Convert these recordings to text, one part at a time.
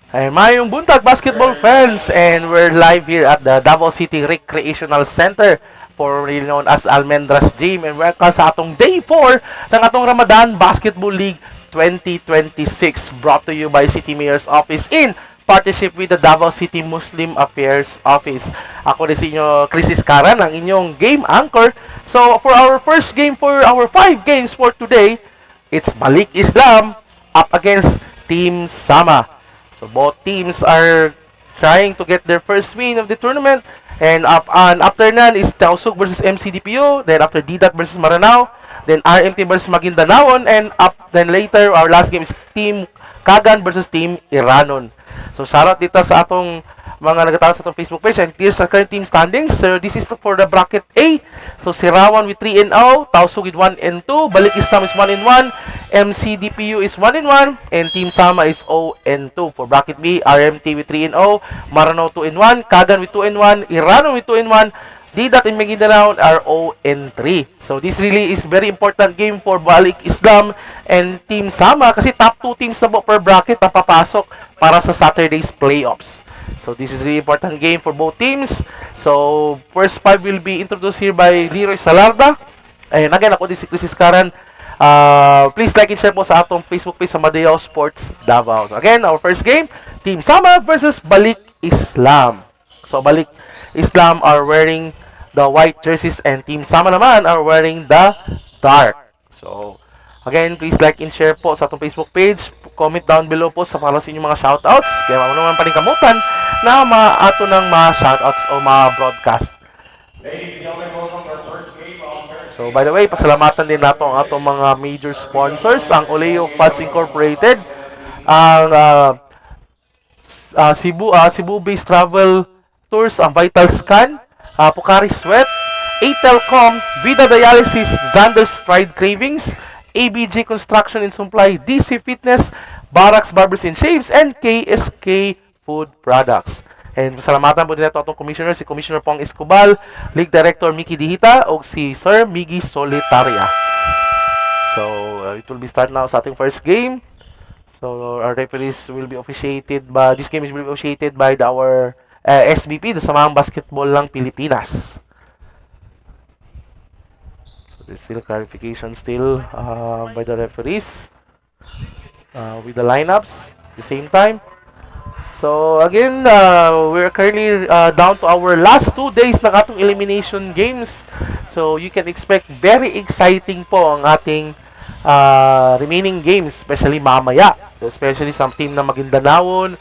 Ay, mayong buntag basketball fans, and we're live here at the Davao City Recreational Center, formerly known as Almendras Gym, and welcome sa atong day 4 ng atong Ramadan Basketball League 2026, brought to you by City Mayor's Office in partnership with the Davao City Muslim Affairs Office. Ako rin si inyo, Chris Iscaran, ang inyong game anchor. So, for our first game for our 5 games for today, it's Balik Islam up against Team Sama. So both teams are trying to get their first win of the tournament. And after nan is Tausug versus MCDPO. Then after Didac versus Maranao. Then RMT versus Maguindanaon. And then later, our last game is Team Kagan versus Team Iranon. So shoutout dito sa atong mga nagatawa sa atong Facebook page. And here's the current team standings. So this is for the bracket A. So Sirawan with 3-0. Tausug with 1-2. Balik Islam is 1-1. MCDPU is 1-1. And Team Sama is 0-2. For bracket B, RMT with 3-0. Maranao 2-1. Kagan with 2-1. Iranon with 2-1. Didac and Maguindanao are 0-3. So this really is very important game for Balik Islam and Team Sama kasi top 2 teams na po per bracket na papasok para sa Saturday's playoffs. So this is really important game for both teams. So first 5 will be introduced here by Leroy Salarda. And again, ako din si Chris Iscaran. Please like and share po sa atong Facebook page sa Madeo Sports Davao. So again, our first game, Team Sama versus Balik Islam. So Balik Islam are wearing the white jerseys and Team Sama naman are wearing the dark. So again, please like and share po sa atong Facebook page. Comment down below po sa para sa inyong mga shoutouts. Kaya wala naman paningkamutan na maato ng mga shoutouts o mga broadcast. So by the way, pasalamatan din nato ang atong mga major sponsors, ang Oleo Fats Incorporated, ang Cebu-based travel tours, ang Vital Scan, Pocari Sweat, Atelcom, Vida Dialysis, Xander's Fried Cravings, ABG Construction and Supply, DC Fitness, Barracks Barbers and Shaves, and KSK Food Products. And pasalamatan po din nato atong commissioner, si Commissioner Pong Escobal, League Director Mickey Dihita, o si Sir Miggy Solitaria. So, it will be start now sa ating first game. So, our referees will be officiated by, this game will be officiated by our SBP, the Samahang Basketball ng Pilipinas. So, there's still clarification by the referees with the lineups at the same time. So again, we're currently down to our last 2 days ng atong elimination games. So you can expect very exciting po ang ating remaining games, especially mamaya. Especially sa team na Maguindanaon,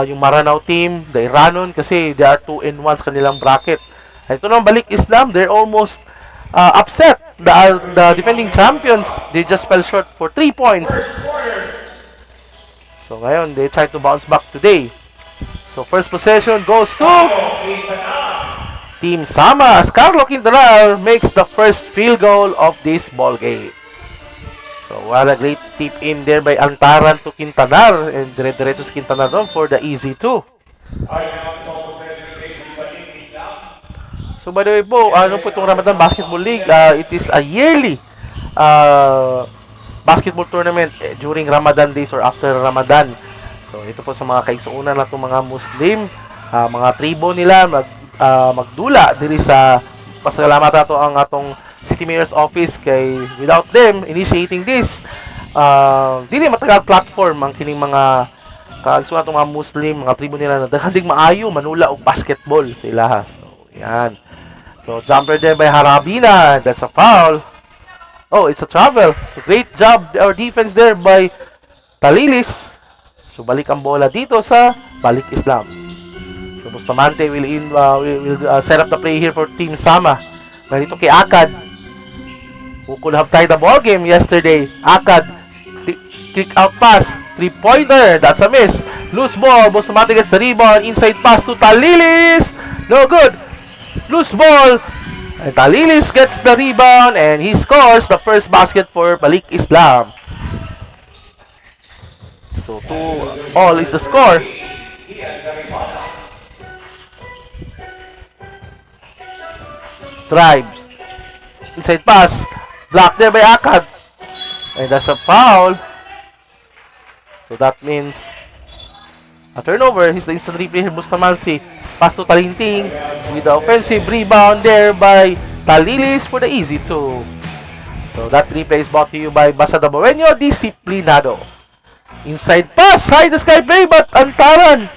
yung Maranao team, the Iranon, kasi they are 2-1 sa kanilang bracket. Ito nang Balik Islam, they're almost upset. The defending champions, they just fell short for 3 points. So ngayon, they try to bounce back today. So first possession goes to Team Sama as Carlo Quintanar makes the first field goal of this ball game. So what a great tip in there by Antaran to Quintanar, and dire-diretso si Quintanar doon for the easy 2. So by the way po, ano po itong Ramadan Basketball League? It is a yearly basketball tournament during Ramadan days or after Ramadan. So ito po sa mga kaigsuunan na itong mga Muslim, mga tribo nila magdula diri sa pasalamat nato ang atong City Mayor's Office kay without them initiating this, dili matagal platform ang kining mga kaigsuunan atong mga Muslim, mga tribo nila na daghandig maayo manula og basketball sa ilaha. So yan. So jumper there by Harabina, that's a foul. Oh, it's a travel. So great job our defense there by Talilis. So balik ang bola dito sa Balik Islam. So Bustamante will set up the play here for Team Sama. Ganito kay Akad, who could have tied the ball game yesterday. Akad, kick out pass, 3-pointer, that's a miss. Loose ball, Bustamante gets the rebound, inside pass to Talilis. No good. Loose ball. And Talilis gets the rebound and he scores the first basket for Balik Islam. So 2-all is the score. Drives. Inside pass. Blocked there by Akad. And that's a foul. So that means A turnover. He's the instant replay here. Bustamante. Pass to Talinting. With the offensive rebound there by Talilis for the easy 2. So that replay is brought to you by Basada Buenyo Disciplinado. Inside pass. High the sky play. But Antaran.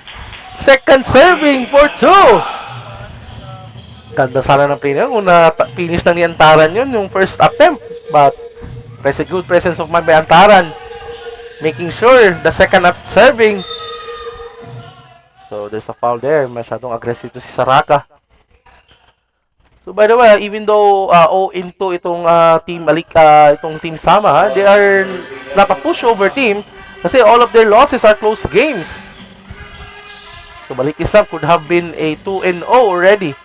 Second serving for 2. Ganda sana ng play na yun. Kung na-finish na ni Antaran yun. Yung first attempt. But there's a good presence of mind by Antaran. Making sure the second at serving. So, there's a foul there. Masyadong aggressive to si Saraka. So, by the way, even though 0-2 itong itong Team Sama, they are not a pushover team kasi all of their losses are close games. So, Balik Islam could have been a 2-0 already.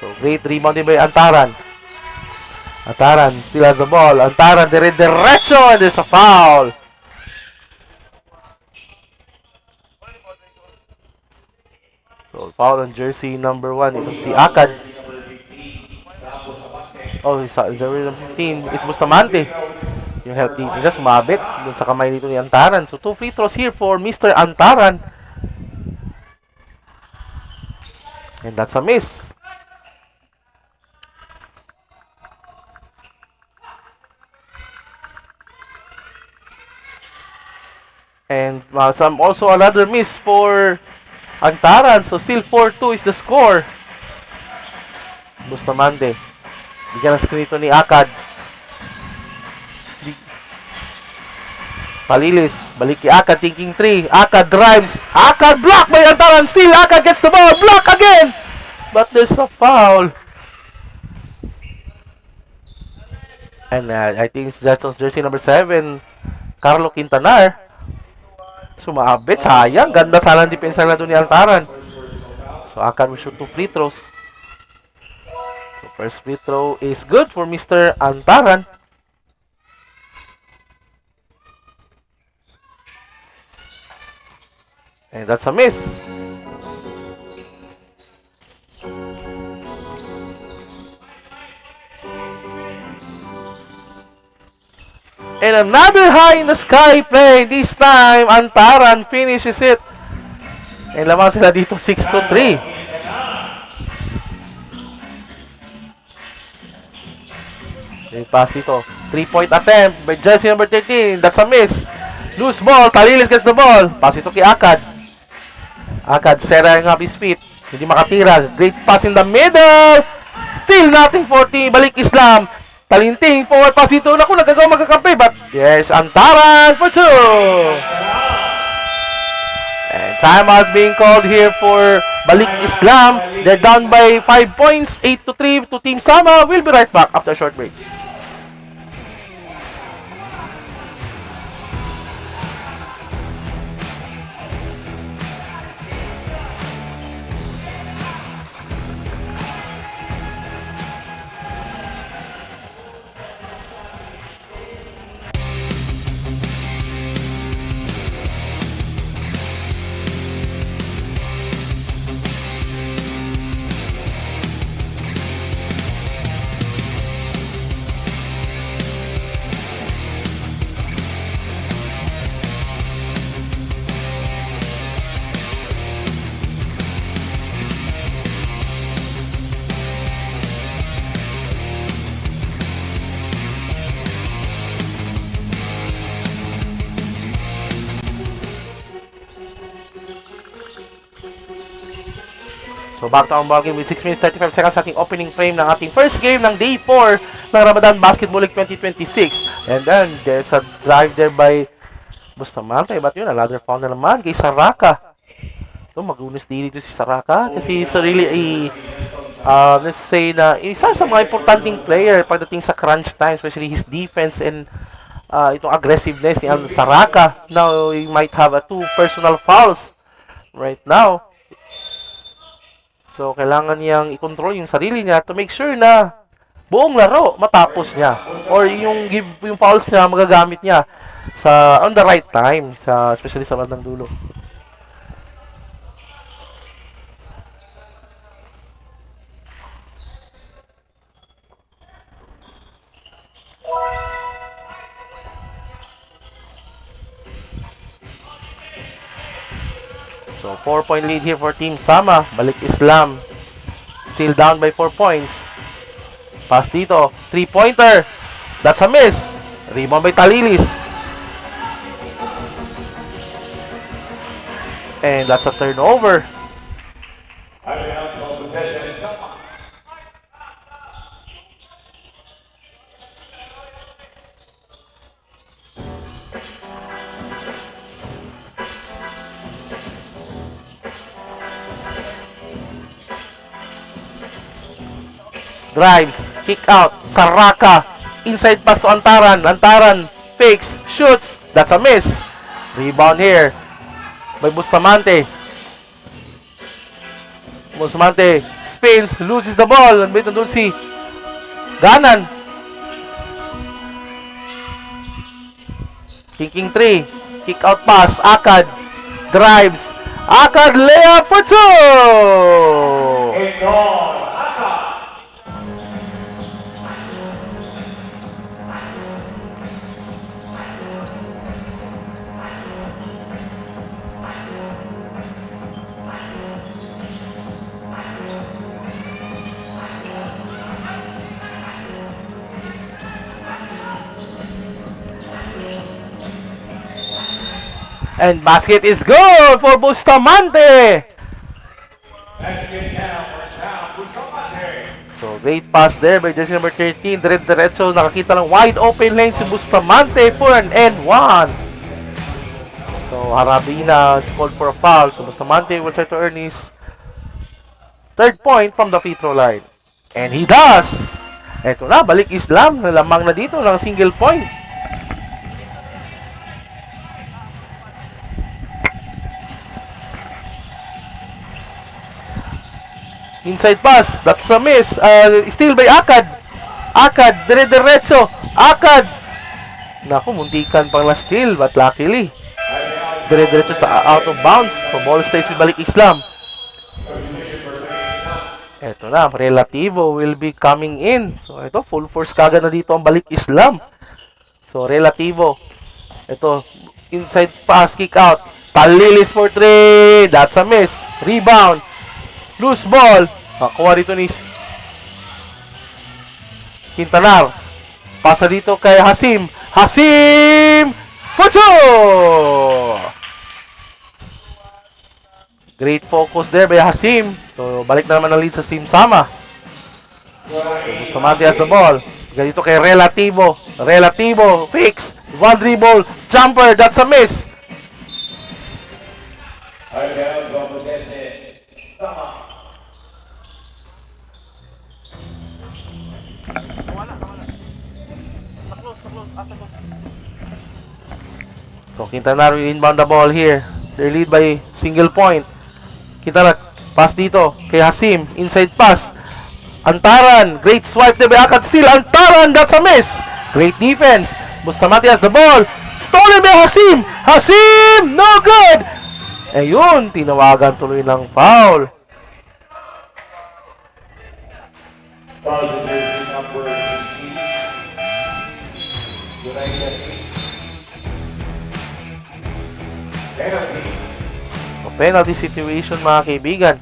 So, great rebound din by Antaran. Antaran still has the ball. Antaran, diretso, and there's a foul. So, foul on jersey number 1. Ito si Akad. Oh, 0-15. It's Bustamante. Yung help dito niya, sumabit dun sa kamay dito ni Antaran. So, 2 free throws here for Mr. Antaran. And that's a miss. And some also another miss for Antaran. So still 4-2 is the score. Bustamante. Bigyan ng screen ito ni Akad. Palilis. Balik kay Akad. Thinking 3. Akad drives. Akad block by Antaran. Still Akad gets the ball. Block again. But there's a foul. And I think that's jersey number 7. Carlo Quintanar. Sumabit, sayang. Ganda sana ang depensa na doon ni Antaran. So, Akad will shoot 2 free throws. So, first free throw is good for Mr. Antaran. And that's a miss. And another high in the sky play. This time, Antaran finishes it. And lamang sila dito 6-3. Okay, pass dito. 3-point attempt by jersey number 13. That's a miss. Loose ball. Talilis gets the ball. Pass ito kay Akad. Akad setting up his feet. Hindi makatira. Great pass in the middle. Still nothing for team Balik Islam. Talinting, forward pass ito. Naku, nagagawa magkakampi. But yes, Antaran for 2. And timeout being called here for Balik Islam. They're down by 5 points, 8-3 to Team Sama. We'll be right back after a short break. So back to ang ballgame with 6 minutes 35 seconds sa ating opening frame ng ating first game ng Day 4 ng Ramadan Basketball League 2026. And then there's a drive there by Bustamante. But yun, another foul na naman kay Saraka. So magunis din dito si Saraka kasi he's really a let's say na isa sa mga importanteng player pagdating sa crunch time, especially his defense and itong aggressiveness ni Saraka. Now he might have 2 personal fouls right now. So, kailangan niyang i-control yung sarili niya to make sure na buong laro matapos niya. Or yung fouls niya, magagamit niya sa on the right time, especially sa bandang dulo. So, 4-point lead here for Team Sama. Balik Islam. Still down by 4 points. Pass dito. 3-pointer. That's a miss. Rebound by Talilis. And that's a turnover. Drives, kick out, Saraka, inside pass to Antaran, Antaran, fakes, shoots, that's a miss. Rebound here by Bustamante. Bustamante spins, loses the ball, and wait doon si Ganan. Kicking 3, kick out pass, Akad, drives, Akad layup for 2! And basket is good for Bustamante. So, great pass there by jersey number 13. Diretso, nakakita ng wide open lane si Bustamante for an N1. So, Harabina is called for a foul. So, Bustamante will try to earn his 3rd point from the free throw line. And he does! Eto na, balik Islam. Lamang na dito ng single point. Inside pass, that's a miss. Steal by Akad. Akad, diretso. Akad. Naku, muntikan pang na-steal, but luckily, diretso sa out of bounds. So, ball stays with balik Islam. Eto na, Relativo will be coming in. So, ito, full force kagad na dito ang balik Islam. So, Relativo. Ito, inside pass, kick out. Talilis for 3. That's a miss. Rebound. Loose ball. Kuha rito ni Quintanar. Pasa dito kay Hasim. Hasim! For 2! Great focus there by Hasim. So, balik na naman ang lead sa Team Sama. So, Bustamante has the ball. Dito kay Relativo. Relativo. Fix. One dribble. Jumper. That's a miss. So, Quintanar will inbound the ball here. They lead by single point. Quintanar, pass dito kay Hasim. Inside pass. Antaran. Great swipe there by Akad. Still Antaran. That's a miss. Great defense. Bustamante has the ball. Stolen by Hasim. Hasim! No good! Ayun, tinawagan tuloy ng foul. So, penalty situation mga kaibigan.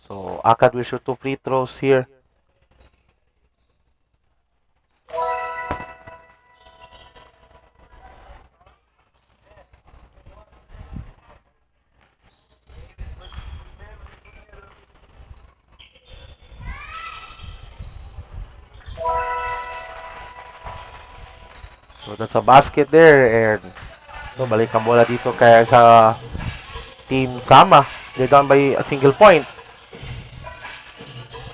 So, Akad will shoot 2 free throws here. So, that's a basket there. And, so, balik ang bola dito kaya sa Team Sama. They're down by a single point.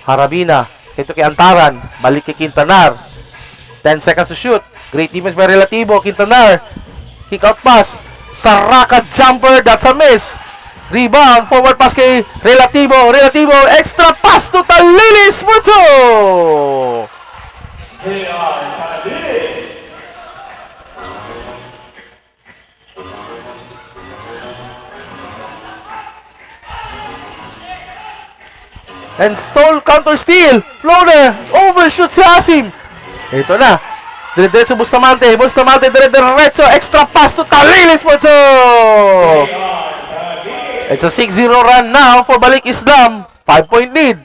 Harabina. Ito kay Antaran. Balik kay Quintanar. 10 seconds to shoot. Great defense by Relativo. Quintanar. Kick out pass. Saraka jumper. That's a miss. Rebound. Forward pass kay Relativo. Relativo. Extra pass to Talilis for 2. And stole, counter steal. Floater. Overshoot si Asim. Ito na. Dire-diretso Bustamante. Bustamante, dire-diretso. Extra pass to Talilis for 2. It's a 6-0 run now for Balik Islam. 5-point lead.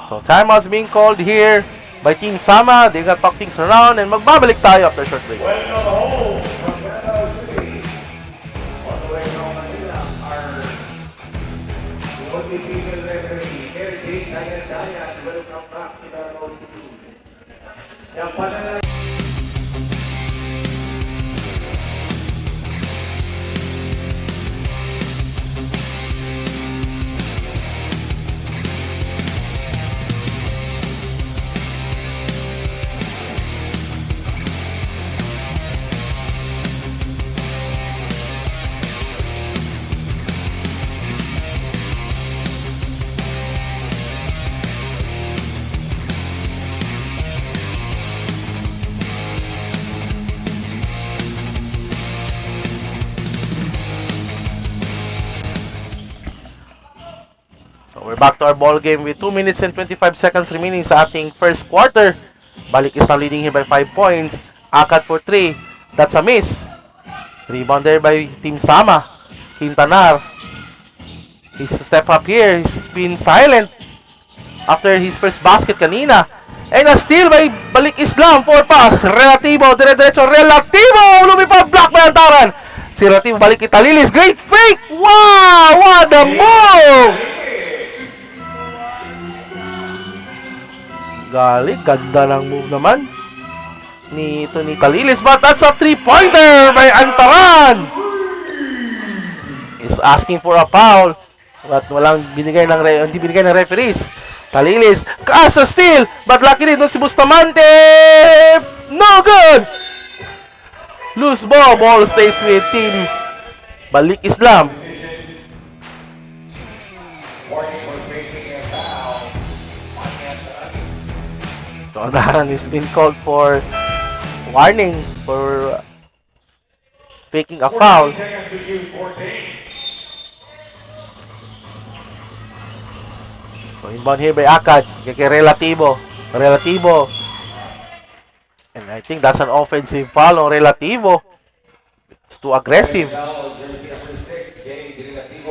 So timeout's being called here by Team Sama. They got talk things around and magbabalik tayo after short break. We're back to our ball game with 2 minutes and 25 seconds remaining sa ating first quarter. Balik is now leading here by 5 points. Akad for 3. That's a miss. Rebound there by Team Sama. Quintanar. He's to step up here. He's been silent after his first basket kanina. And a steal by Balik Islam. 4 pass. Relativo. Dire-diretso. Relativo. Lumipad. Block by Antaran. Si Relativo balik kita Lilis. Great fake. Wow! What a move! Galing, ganda ng move naman ni Talilis, but that's a 3-pointer by Antaran. Is asking for a foul, but hindi binigay ng referees. Talilis, kasa steal, but luckily doon si Bustamante, no good. Loose ball stays with Team Balik Islam. So Antaran is been called for warning for faking a foul. So inbound here by Akad kay Relativo. And I think that's an offensive foul on Relativo. It's too aggressive.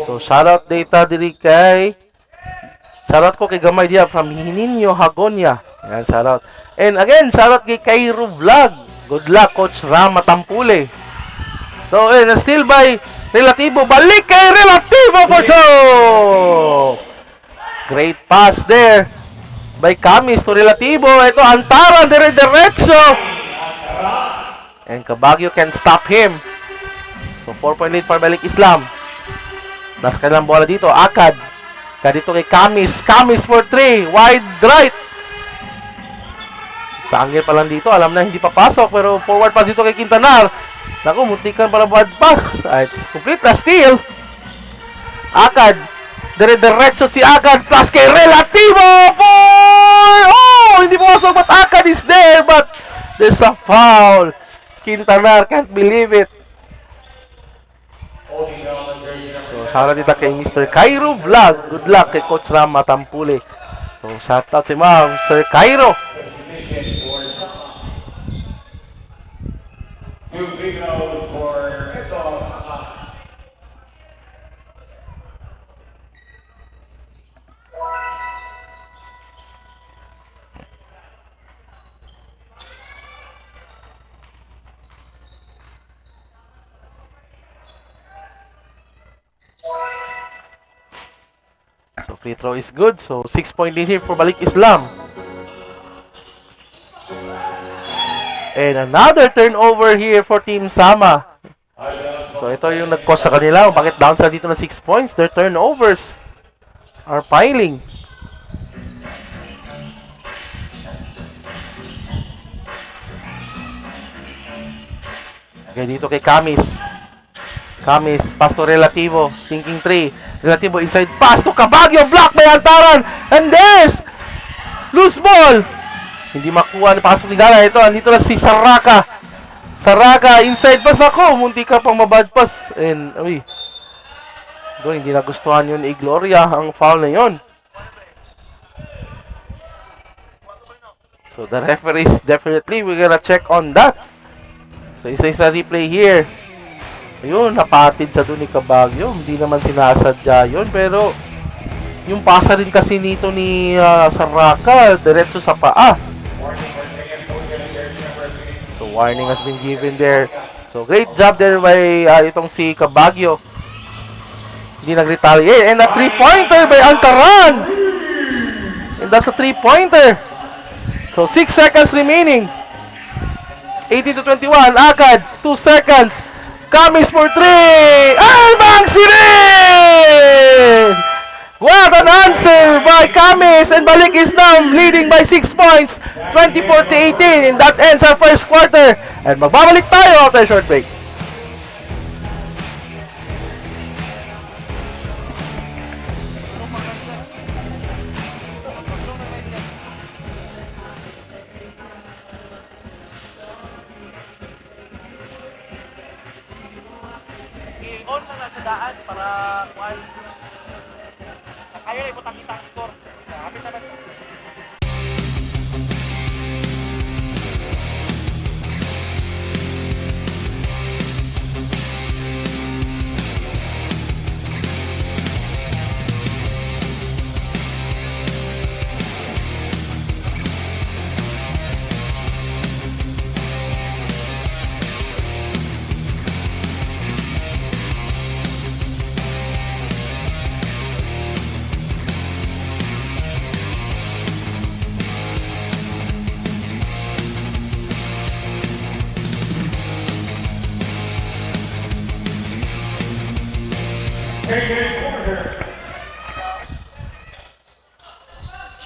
So shoutout data diri kay shoutout ko kay Gamay Dia from Hininyo Hagonya. Yan, shoutout. And again, shoutout kay Cairo Vlog. Good luck, Coach Ram Matampule. So, and still by Relativo. Balik kay Relativo for 2! Great pass there by Camis to Relativo. Ito, Antaran, dire-diretso. And Cabagyo can stop him. So, 4-point lead for Balik Islam. Last kanilang bola dito, Akad. Dito kay Camis. Camis for 3. Wide right. Sa angle pa lang dito, alam na hindi papasok, pero forward pass dito kay Quintanar. Naku, muntikan pala bad pass. It's complete na steal. Akad. Dire-diretso si Akad plus kay Relativo for... Oh! Hindi papasok, but Akad is there, but there's a foul. Quintanar, can't believe it. So, shoutout dito kay Mr. Cairo Vlog. Good luck kay Coach Ram Matampule. So, shoutout si Ma'am, Sir Cairo. Two big no's for ito. So free throw is good. So 6-point lead here for Balik Islam. And another turnover here for Team Sama. So ito yung nag-cause sa kanila. Bakit down sa dito na 6 points? Their turnovers are piling. Okay, dito kay Camis. Camis, pass to Relativo. Thinking 3. Relativo inside pass to Cabagyo. Block by Altaran. And there's loose ball. Hindi makuha na pasok ni Gala. Ito, andito na si Saraka. Saraka, inside pass. Nako, munti ka pang mabad pass. And, uy. Hindi nagustuhan yun ni Gloria ang foul na yun. So the referees definitely we're gonna check on that. So isa-isa replay here. Ayun, napatid sa doon ni Cabagyo. Hindi naman sinasadya yun. Pero yung pasa rin kasi nito ni Saraka, diretso sa paa. So warning has been given there. So great job there by itong si Cabagyo. Hindi nag-retaliate. And a 3-pointer by Altaran. And that's a 3-pointer. So 6 seconds remaining. 18 to 21. Akad. 2 seconds. Camis for 3. Albang Sirin! What an answer by Camis. And Balik Islam leading by 6 points. 24 to 18. And that ends our first quarter. And magbabalik tayo after a short break. On lang na sa daan para kuan. Kaya na ibutang kita ang score. Kapit naman siya.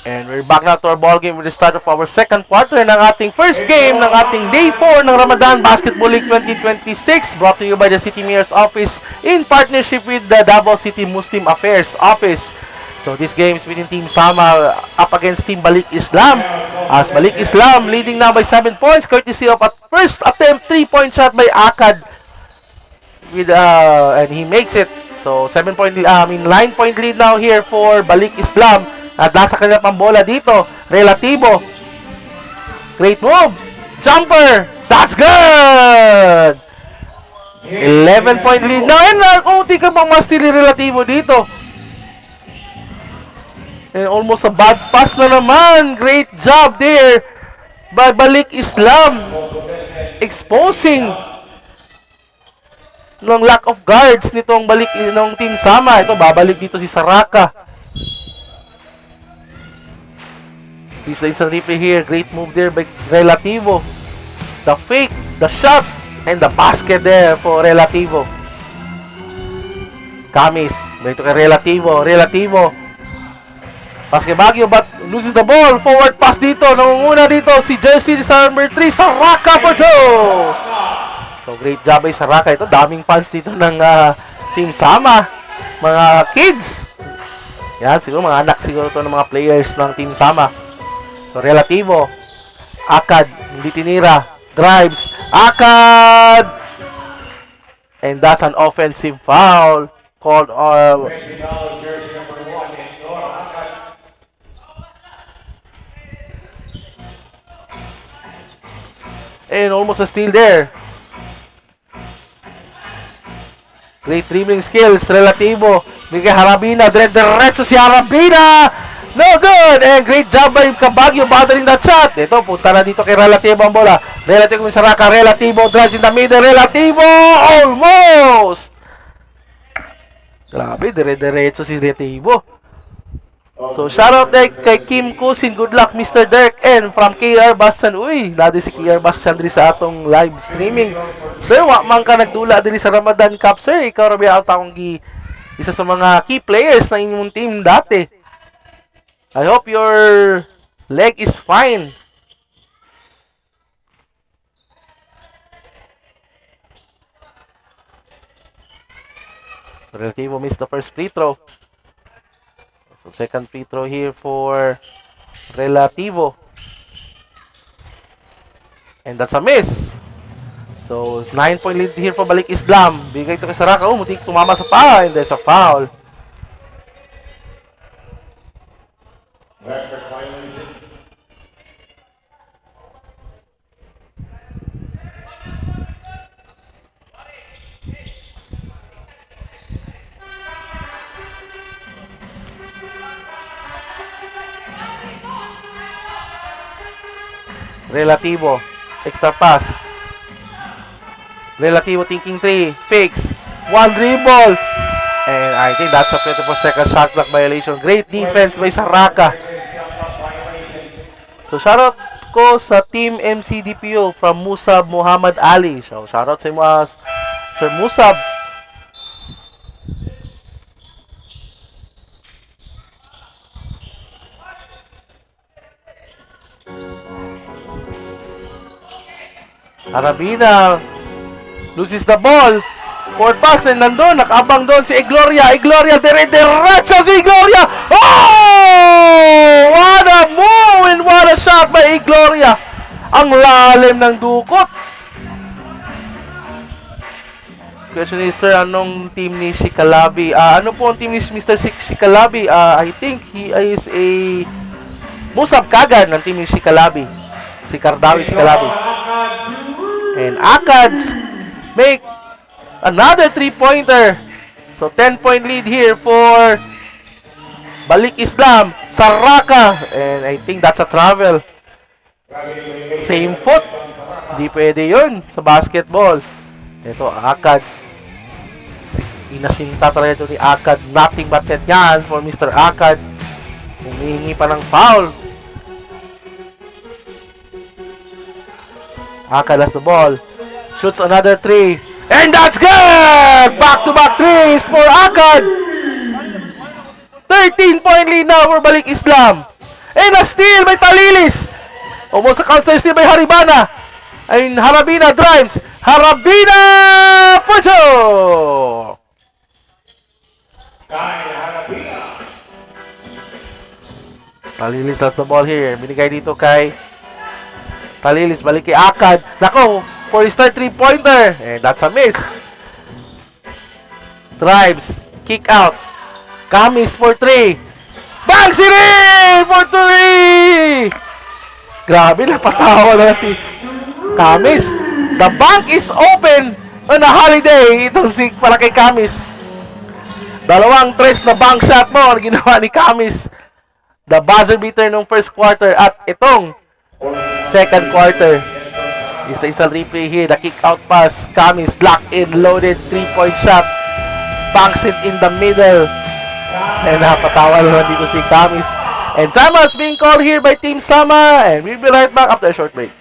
And we're back now to our ball game with the start of our second quarter ng ating first game ng ating Day 4 ng Ramadan Basketball League 2026, brought to you by the City Mayor's Office in partnership with the Davao City Muslim Affairs Office. So this game is within Team Sama up against Team Balik Islam, as Balik Islam leading now by 7 points courtesy of a first attempt 3-point shot by Akad with and he makes it. So 9-point lead now here for Balik Islam. At nasa kanila pang bola dito. Relativo. Great move. Jumper. That's good. 11-point lead. Now, and unti ka bang mastili Relativo dito. And almost a bad pass na naman. Great job there by Balik Islam. Exposing ng lack of guards nitong Team Sama. Ito, babalik dito si Saraka. This is a replay here. Great move there by Relativo. The fake, the shot, and the basket there for Relativo. Camis. Dito kay Relativo. Relativo. Pass kay Baguio but loses the ball. Forward pass dito. Nangunguna dito si jersey sa number 3. Saraka for 2. So great job by Saraka. Ito daming fans dito ng Team Sama. Mga kids. Yan, siguro mga anak siguro to ng mga players ng Team Sama. So, Relativo. Akad. Hindi tinira. Drives. Akad! And that's an offensive foul. Called and almost a steal there. Great dribbling skills. Relativo. Bigay Harabina. Diretso si Harabina. No good! And great job by Cabagyo battling that shot. Ito, punta na dito kay Relativo ang bola. Relativo kung Saraka. Relativo drives in the middle. Relativo! Almost! Grabe, dire-diretso si Relativo. So, shoutout kay Kim Kusin. Good luck, Mr. Dirk. And from KR Bastian. Uy, ladi si KR Bastian diri sa atong live streaming. Sir, wakman ka nagdula diri sa Ramadan Cup, sir. Ikaw rabi ang taong isa sa mga key players na inyong team dati. I hope your leg is fine. Relativo missed the first free throw. So second free throw here for Relativo. And that's a miss. So, 9-point lead here for Balik Islam. Bigay ito kay Saraka. Oh, mutik tumama sa paa. And there's a foul. Relativo. Extra pass. Relativo thinking 3. Fakes. One dribble. And I think that's a 24-second shot clock violation. Great defense by Saraka. So, shoutout ko sa Team MCDPO from Musab Muhammad Ali. So, shoutout sa mga Sir Musab. Arabina loses the ball. Forward pass and nandun, nakabang doon si Igloria. Igloria, dire-diretso si Igloria. Oh! What a move and what a shot by Igloria. Ang lalim ng dukot. Question is, sir, anong team ni Shikalabi? Ano po ang team ni Mr. Shikalabi? I think he is a Musab Kagad ng team ni Shikalabi. Si Kardawi Shikalabi. And Akads make another 3-pointer. So 10-point lead here for Balik Islam. Saraka. And I think that's a travel. Same foot. Hindi pwede yun sa basketball. Ito, Akad. Inasinta talaga ito ni Akad. Nothing but net yan for Mr. Akad. Humihingi pa ng foul. Akad has the ball. Shoots another 3. And that's good! Back-to-back threes for Akad. 13-point lead now for Balik Islam. And a steal by Talilis. Almost a counter steal by Haribana. And Harabina drives. Harabina for two! Talilis has the ball here. Binigay dito kay Talilis, balik kay Akad. Nako, for his third 3-pointer. And that's a miss. Drives. Kick out. Kamis for 3. Bang! Siri! For 3! Grabe, napatawa na si Kamis. The bank is open on a holiday. Itong si para kay Kamis. Dalawang tres na bank shot mo ang ginawa ni Kamis. The buzzer beater ng first quarter at itong second quarter. Is the instant replay here. The kick out pass. Kamis locked in, loaded 3-point shot. Banks it in the middle. And napatawa naman dito si Kamis. And Sama is being called here by Team Sama. And we'll be right back after a short break.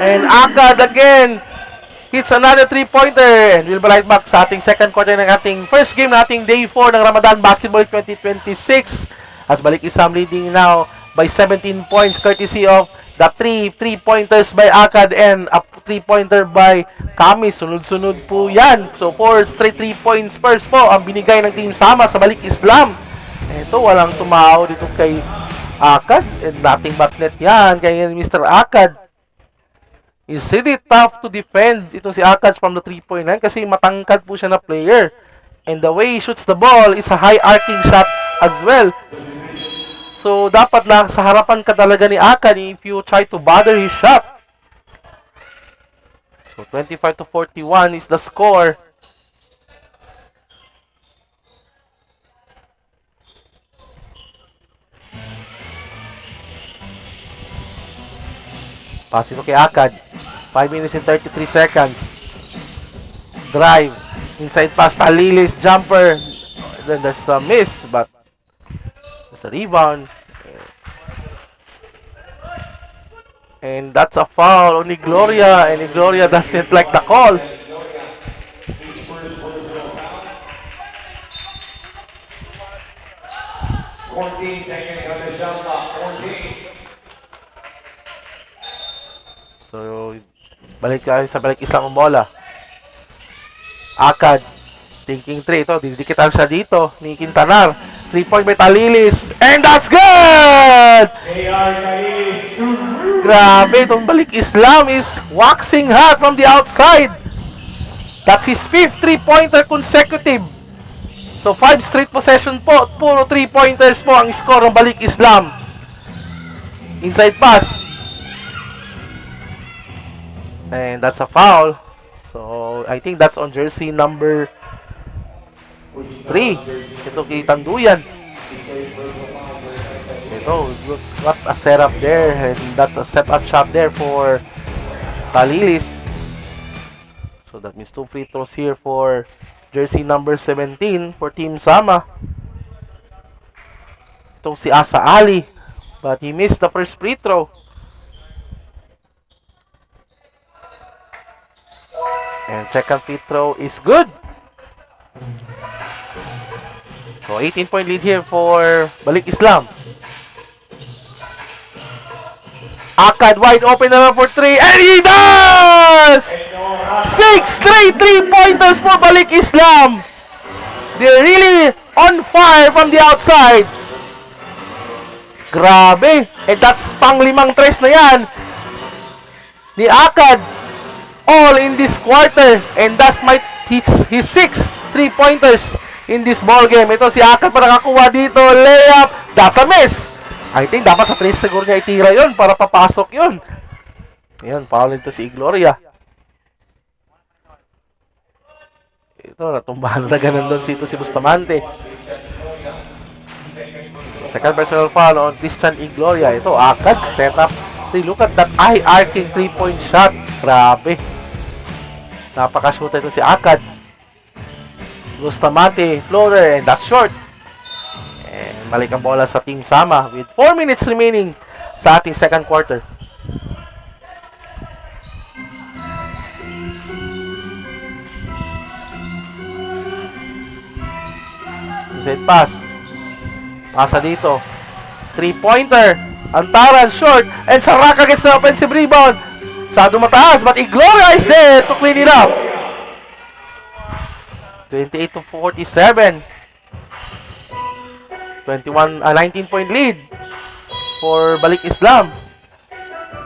And Akad again hits another 3-pointer. And we'll be right back sa ating second quarter ng ating first game na ating day 4 ng Ramadan Basketball 2026. As Balik Islam leading now by 17 points courtesy of the 3-pointers by Akad and a 3-pointer by Kamis. Sunod-sunod po yan. So 4 straight 3-point spurs po ang binigay ng Team Sama sa Balik Islam. Ito, walang tumao dito kay Akad. And nothing but net yan kay Mr. Akad. It's really tough to defend itong si Akad from the 3-point line kasi matangkad po siya na player. And the way he shoots the ball is a high arcing shot as well. So, dapat na sa harapan ka talaga ni Akad if you try to bother his shot. So, 25-41 is the score. Pass ito kay Akad. 5 minutes and 33 seconds. Drive. Inside pass. Talilis. Jumper. Then there's a miss. But there's a rebound. And that's a foul on Igloria. And Igloria doesn't like the call. So, balik tayo sa balik isang bola. Akad. Thinking 3. Ito, didikitan siya dito. Ni Quintanar. 3-point by Talilis. And that's good! Grabe, itong balik Islam is waxing hot from the outside. That's his 5th 3-pointer consecutive. So, 5 straight possession po. Puro 3-pointers po ang score ng balik Islam. Inside pass. And that's a foul. So, I think that's on jersey number 3. Ito kay Tanduyan. Ito, look what a setup there. And that's a set-up shot there for Talilis. So, that means 2 free throws here for jersey number 17 for Team Sama. Itong si Asa Ali. But he missed the first free throw. And second free throw is good. So 18-point lead here for Balik Islam. Akad wide open naman for 3. And he does! 6 straight 3-pointers for Balik Islam. They're really on fire from the outside. Grabe. And that's pang 5 tres na yan ni Akad. All in this quarter. And that's his 6 3-pointers in this ball game. Ito si Akad para nakakuha dito. Layup. That's a miss. I think dapat sa 3 siguro niya itira yun para papasok yun. Ayan, foul ito si Igloria. Ito, natumbahan na ganun doon si Bustamante. Second personal foul on Christian Igloria. Ito, Akad set up. Look at that eye-arcing 3-point shot. Grabe. Napaka-shooter ito si Akad. Bustamante, floater, and that's short. And balik ang bola sa Team Sama with 4 minutes remaining sa ating second quarter. Inside pass. Pasa dito. 3-pointer. Antaran, short. And Saraka gets the offensive rebound. Sado mataas, but Igloria is there to clean it up. 28-47. 19-point lead for Balik Islam.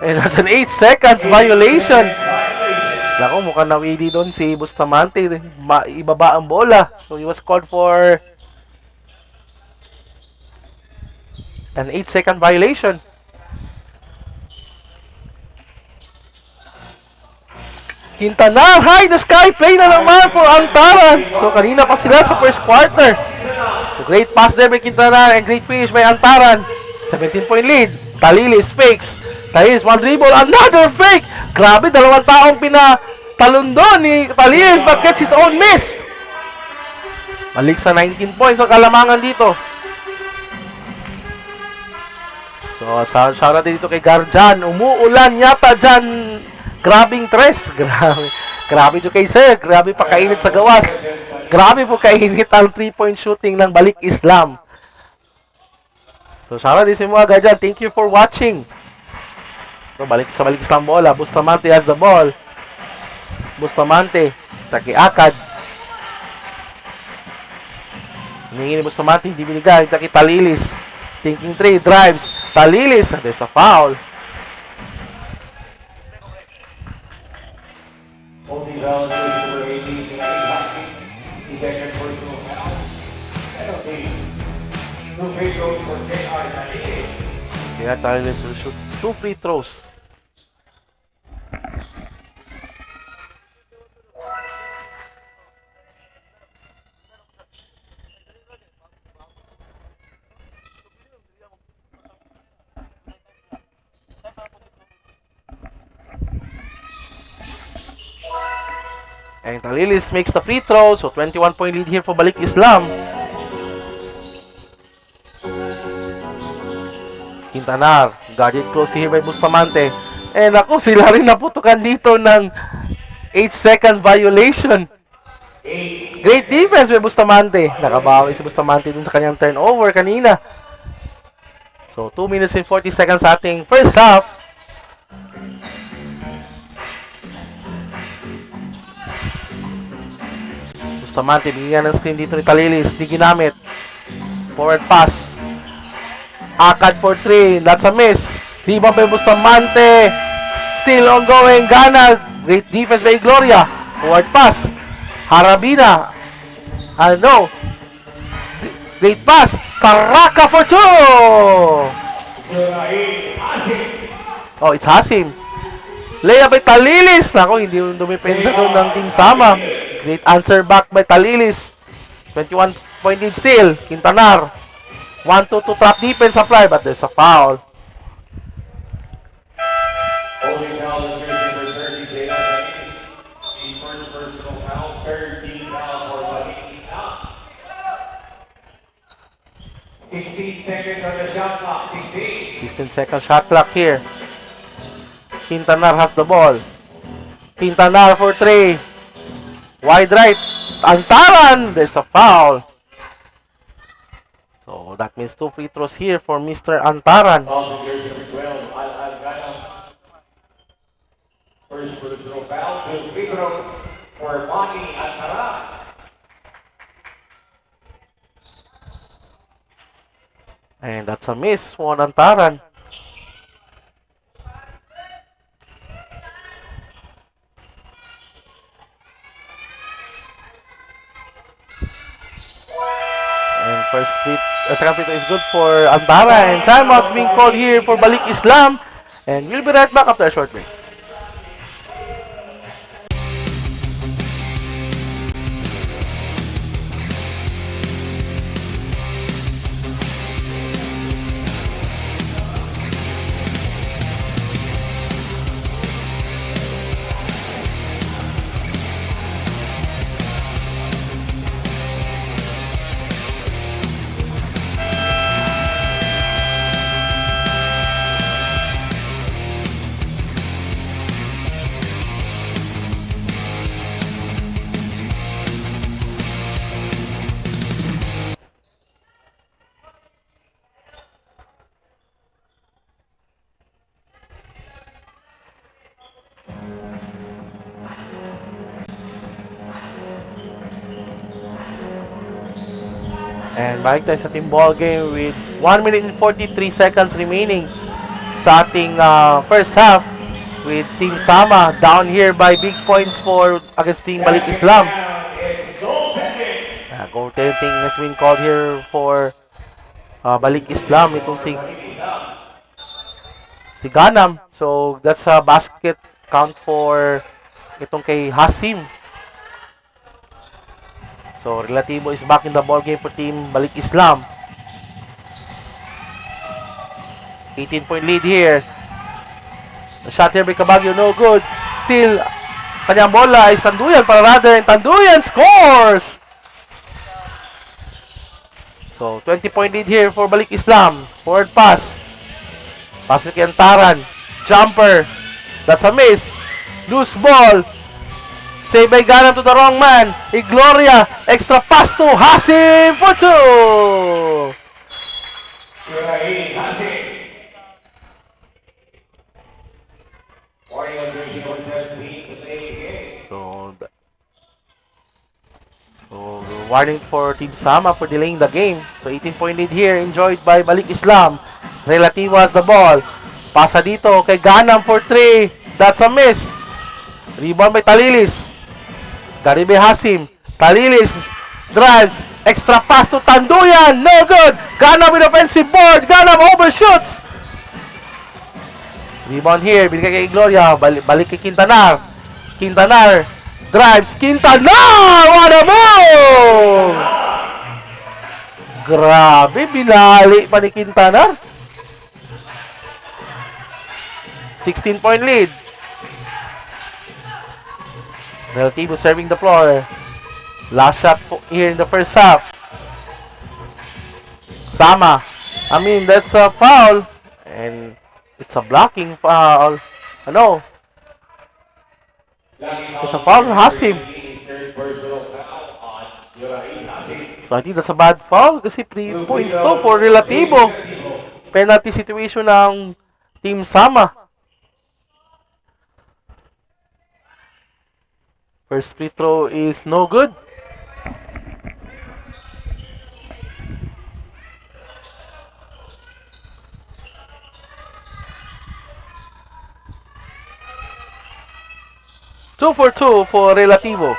And that's an 8 seconds violation. Naku, mukhang nawili doon si Bustamante. Ibaba ang bola. So he was called for an 8-second violation. Quintanar, high the sky, play na naman for Antaran. So kanina pa sila sa first quarter. So great pass there by Quintanar and great finish by Antaran. 17-point lead. Talilis fakes. Talilis, one dribble, another fake. Grabe, 2 taong pinatalon doon ni Talilis but gets his own miss. Balik sa 19 points ang kalamangan dito. So shout out dito kay Garjan. Umuulan yata dyan. Grabing tres. Grabe nyo kay sir. Grabe pa kainit sa gawas. Grabe po kainit ang 3-point shooting ng Balik Islam. So, shout out din sa mga Garjan. Thank you for watching. So, balik sa Balik Islam bola. Bustamante has the ball. Bustamante. Taki Akad. Hiningin ni Bustamante. Hindi binigay. Taki Talilis. Thinking 3. Drives. Talilis. And there's a foul. Two free throws for J.R. Nalini. Kaya Talilis will shoot 2 free throws. And Talilis makes the free throw. So 21-point lead here for Balik Islam. Quintanar, guarded close here by Bustamante. And ako, sila rin naputukan dito ng 8-second violation. Great defense by Bustamante. Nakabawi si Bustamante dun sa kanyang turnover kanina. So 2 minutes and 40 seconds sa ating first half. Bustamante, bigyan ng screen dito ni Talilis. Di ginamit. Forward pass. Akad for 3. That's a miss. Rebound by Bustamante. Still ongoing. Gana. Great defense by Gloria. Forward pass. Harabina. No. Great pass. Saraka for 2. Oh, it's Hasim. Layup by Talilis. Nako, hindi dumipensa doon ng Team Sama. Great answer back by Talilis. 21-point lead still. Quintanar. 1-2 to trap defense apply, but there's a foul. Holding foul in jersey number 30, J.R. Nalini. His first personal foul, 13 foul for Nalini. 16 seconds on the shot clock, 16. 16 second shot clock here. Quintanar has the ball. Quintanar for 3. Wide right. Antaran. There's a foul. So that means 2 free throws here for Mr. Antaran. Foul in jersey number 12, Al-Gano. First personal foul, 2 free throws for Mani Antara. And that's a miss for Antaran. And second free throw is good for Antara. And timeout's being called here for Balik Islam. And we'll be right back after a short break. And balik tayo sa team ball game with 1 minute and 43 seconds remaining sa ating first half with Team Sama down here by big points for against Team Balik Islam. Goaltending has been called here for Balik Islam. Itong si Ganam. So that's a basket count for itong kay Hasim. So, Relativo is back in the ball game for Team Balik Islam. 18-point lead here. The shot here by Cabagyo, no good. Still, kanyang bola ay Tanduyan para rather, and Tanduyan scores! So, 20-point lead here for Balik Islam. Forward pass. Pass kay Antaran. Jumper. That's a miss. Loose ball. Save by Ganam to the wrong man. Igloria. Extra pass to Hasim for 2. So warning for Team Sama for delaying the game. So 18-point lead here enjoyed by Balik Islam. Relativo has the ball. Pasa dito kay Ganam for 3. That's a miss. Rebound by Talilis. Garibe Hasim. Talilis. Drives. Extra pass to Tanduyan. No good. Ganap with offensive board. Ganap overshoots. Rebound here. Binigay kay Gloria. Balik kay Quintanar. Quintanar. Drives. Quintanar! What a move! Grabe. Binali pa ni Quintanar. 16-point lead. Relativo serving the floor. Last shot here in the first half. Sama. I mean, that's a foul. And it's a blocking foul. Ano? It's a foul on Hasim. Third personal foul on Yurain Hasim. So I think that's a bad foul kasi 3 points to for Relativo. Penalty situation ng Team Sama. First free throw is no good. Two for two for Relativo.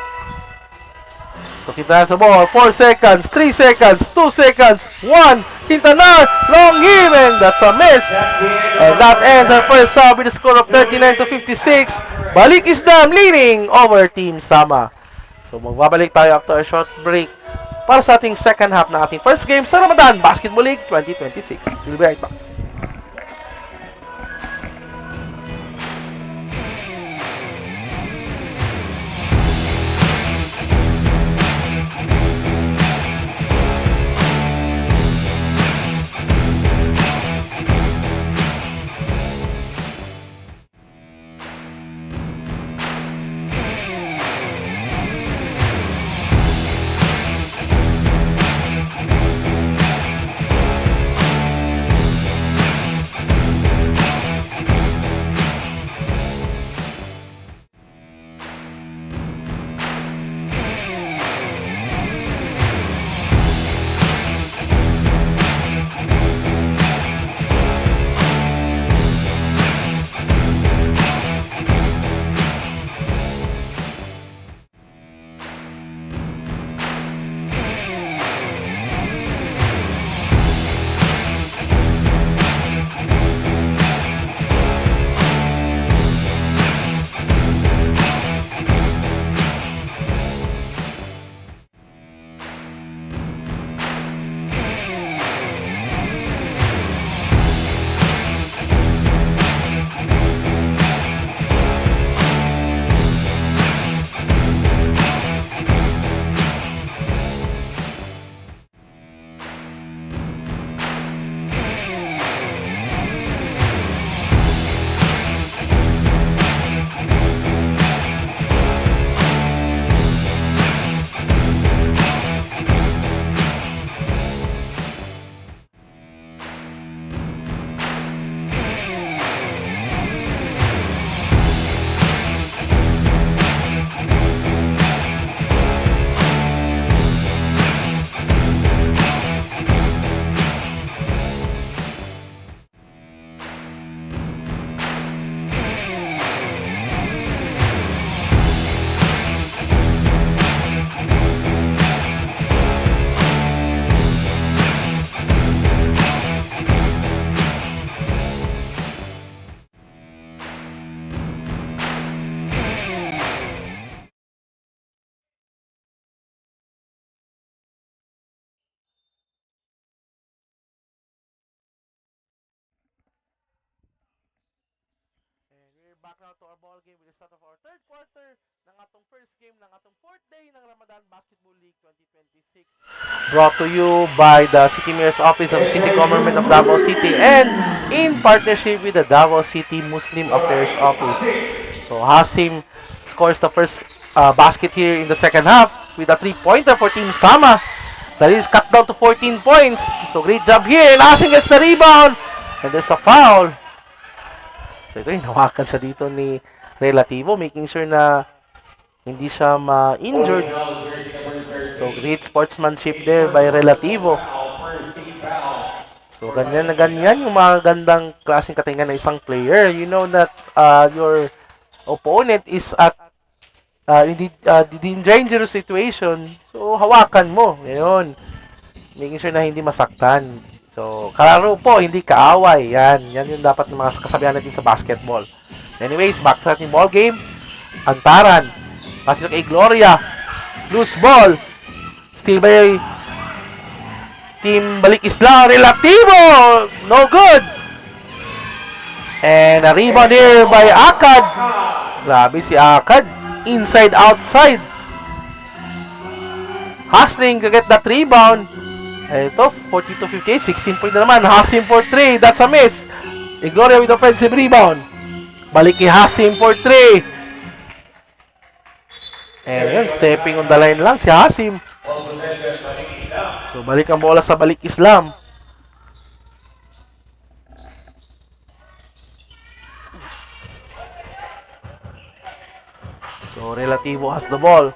So kita sa ball. 4 seconds, 3 seconds, 2 seconds, 1. Quintanar, long hit, and that's a miss. And that ends our first half with a score of 39-56. Balik Isdam leading over Team Sama. So magbabalik tayo after a short break para sa ating second half na ating first game sa Ramadan Basketball League 2026. We'll be right back. Back now to our ball game with the start of our third quarter ng atong first game ng atong fourth day ng Ramadan Basketball League 2026. Brought to you by the City Mayor's Office of City Government of Davao City and in partnership with the Davao City Muslim Affairs Office. So Hasim scores the first basket here in the second half with a 3-pointer for Team Sama. That is cut down to 14 points. So great job here. And Hasim gets the rebound. And there's a foul. So ito, hinawakan siya dito ni Relativo, making sure na hindi siya ma-injured. So great sportsmanship there by Relativo. So ganyan na ganyan yung mga gandang klaseng katingan ng isang player. You know that your opponent is at hindi dangerous situation, so hawakan mo. Ngayon, making sure na hindi masaktan. So, kalaro po, hindi kaaway. Yan yung dapat ng mga kasabihan natin sa basketball. Anyways, back sa ating ball game. Antaran. Pasok kay Gloria. Loose ball. Still by Team Balik Isla. Relativo. No good. And a rebound here by Akad. Grabe si Akad. Inside, outside. Hustling to get that rebound. Ito, 42-58. 16 point na naman. Hasim for 3. That's a miss. Gloria with offensive rebound. Balik kay Hasim for 3. And yun, stepping on the line lang si Hasim. So, balik ang bola sa Balik Islam. So, Relativo has the ball.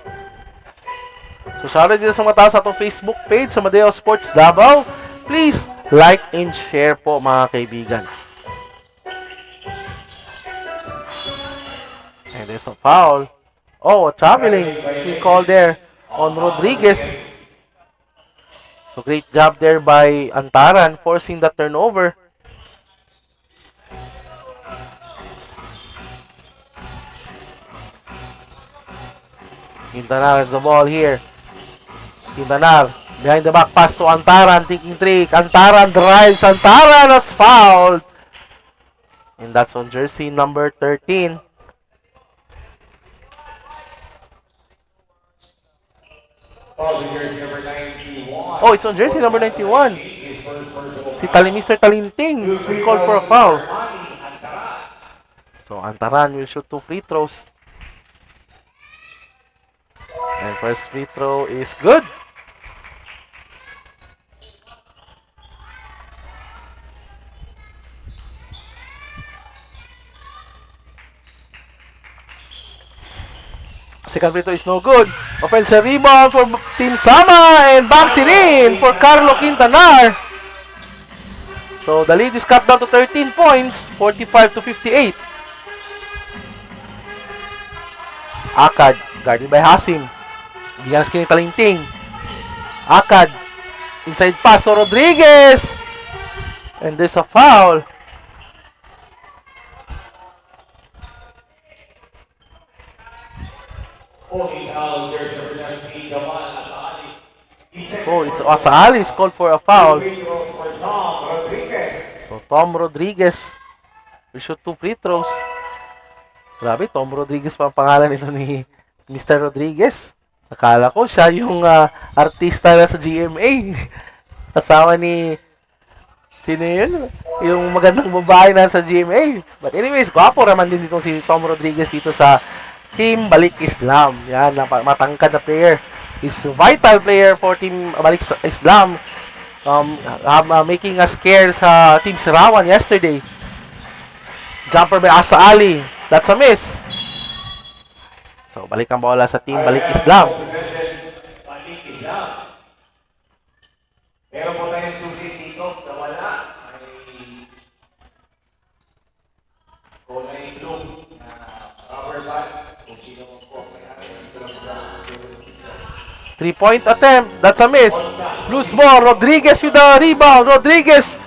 So, shoutout dito sa mataas sa itong Facebook page sa Madeo Sports Davao. Please, like and share po mga kaibigan. And there's a foul. Oh, a traveling. It's been called there on Rodriguez. So, great job there by Antaran forcing the turnover. Quintanar has the ball here. Quintanar, behind the back pass to Antaran, thinking trick. Antaran drives. Antaran has fouled. And that's on jersey number 13. Oh, it's on jersey number 91. Si Mr. Talinting is being called for a foul. So, Antaran will shoot 2 free throws. And first free throw is good. Second free throw is no good. Offensive rebound for Team Sama and banks it in for Carlo Quintanar. So the lead is cut down to 13 points, 45-58. Akad, guarded by Hasim. Bigyan skin ni Talinting. Akad. Inside pass to Rodriguez. And there's a foul. So it's Asali is called for a foul. So Tom Rodriguez will shoot 2 free throws. Grabe, Tom Rodriguez pa ang pangalan nito ni Mr. Rodriguez. Akala ko siya yung artista na sa GMA. Kasama ni sino yun? Yung magandang babae na sa GMA. But anyways, gwapo naman din dito si Tom Rodriguez dito sa Team Balik Islam. Yan, matangkad na player. Is vital player for Team Balik Islam. Making a scare sa Team Sirawan yesterday. Jumper by Asa Ali. That's a miss. So, balik ang bola sa Team Balik Islam. Balik Islam. Meron po tayong susi dito na wala. Ay kulay blue na rubber band. Kung sino mo po. 3-point attempt. That's a miss. Loose ball. Rodriguez with the rebound. Rodriguez.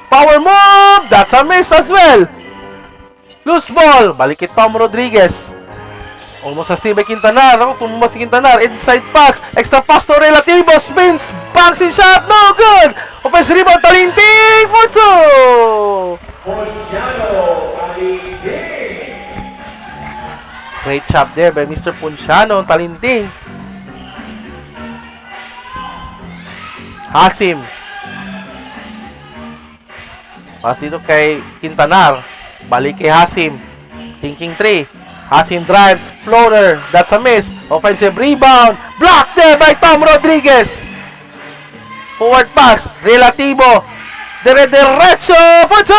Power move. That's a miss as well. Loose ball. Balik it Tom Rodriguez. Almost sa Steve Quintanar. Tumumba si Quintanar. Inside pass. Extra pass to Relativo. Spins. Banks in shot. No good. Offensive rebound. Talinting for 2. Ponciano. Great job there by Mr. Ponciano. Talinting. Hasim. Pass dito kay Quintanar. Balik kay Hasim. Thinking 3. Hasim drives, floater, that's a miss. Offensive rebound, blocked there by Tom Rodriguez. Forward pass, Relativo. Derecho for 2.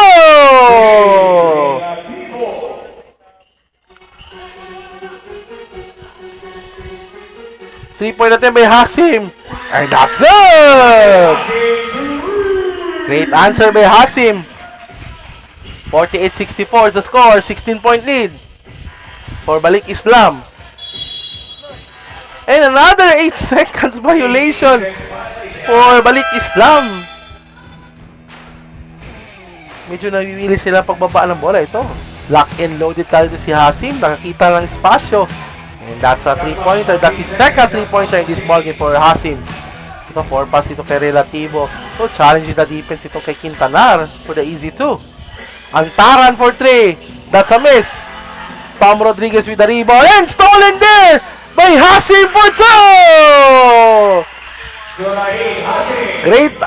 3-point attempt by Hasim. And that's good! Great answer by Hasim. 48-64 is the score. 16-point lead for Balik Islam. And another 8 seconds violation for Balik Islam. Medyo nawiwili sila pagbaba ng bola. Ito, lock and loaded ka dito si Hasim. Nakakita lang espasyo. And that's a 3-pointer. That's his second 3-pointer in this ballgame for Hasim. Ito, 4 pass ito kay Relativo. So, challenging the defense ito kay Quintanar for the easy 2. Antaran for 3. That's a miss. Tom Rodriguez with the rebound. And stolen there by Hasim for 2! Great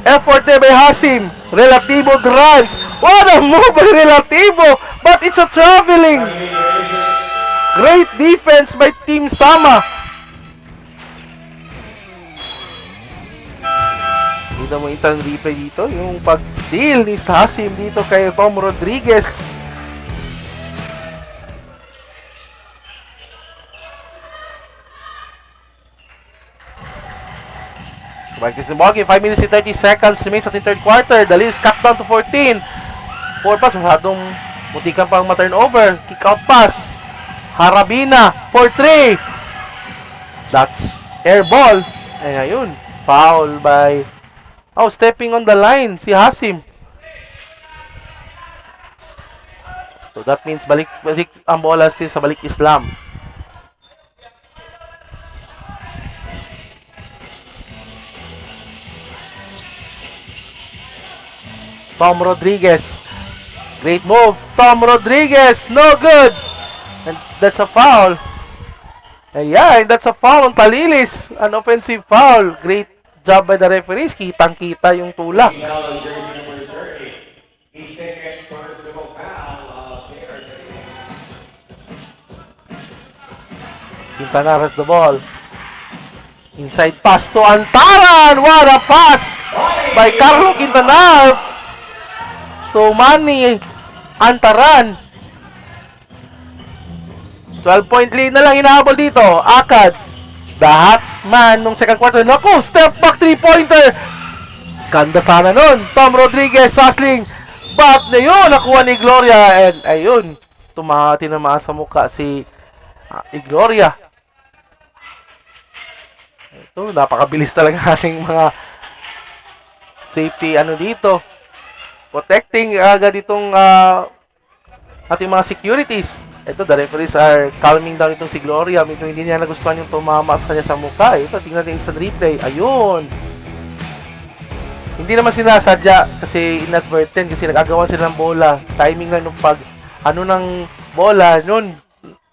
effort there by Hasim. Relativo drives. What a move by Relativo! But it's a traveling. Great defense by Team Sama. Kita mo itang replay dito. Yung pag-steal ni Hasim dito kay Tom Rodriguez. Practice the ballgame. 5 minutes and 30 seconds remains at the third quarter. The lead is cut down to 14. 4 pass. Masyadong mutikan pang ma-turnover. Kick out pass. Harabina for 3. That's air ball. And ayun. Foul by... Oh, stepping on the line. Si Hasim. So that means balik ang bola still sa Balik Islam. Tom Rodriguez. Great move. Tom Rodriguez. No good. And that's a foul. And yeah, and that's a foul on Palilis. An offensive foul. Great job by the referees. Kitang-kita yung tulak. Quintanar has the ball. Inside pass to Antaran. What a pass by Carlo Quintanar to Manny Antaran. 12-point lead na lang inahabol dito. Akad. The hot man nung second quarter. Naku, step back 3-pointer. Ganda sana nun. Tom Rodriguez, hustling. But na yun, nakuha ni Gloria. And ayun, tinamaan sa mukha si Igloria. Ito, napakabilis talaga ating mga safety dito. Protecting agad itong ating mga securities. Ito, the referees are calming down itong si Gloria. Medyo hindi niya nagustuhan yung tumama sa kanya sa mukha. Ito, tingnan natin instant replay. Ayun. Hindi naman sinasadya kasi inadvertent kasi nagagawan sila ng bola. Timing lang nung ng bola nun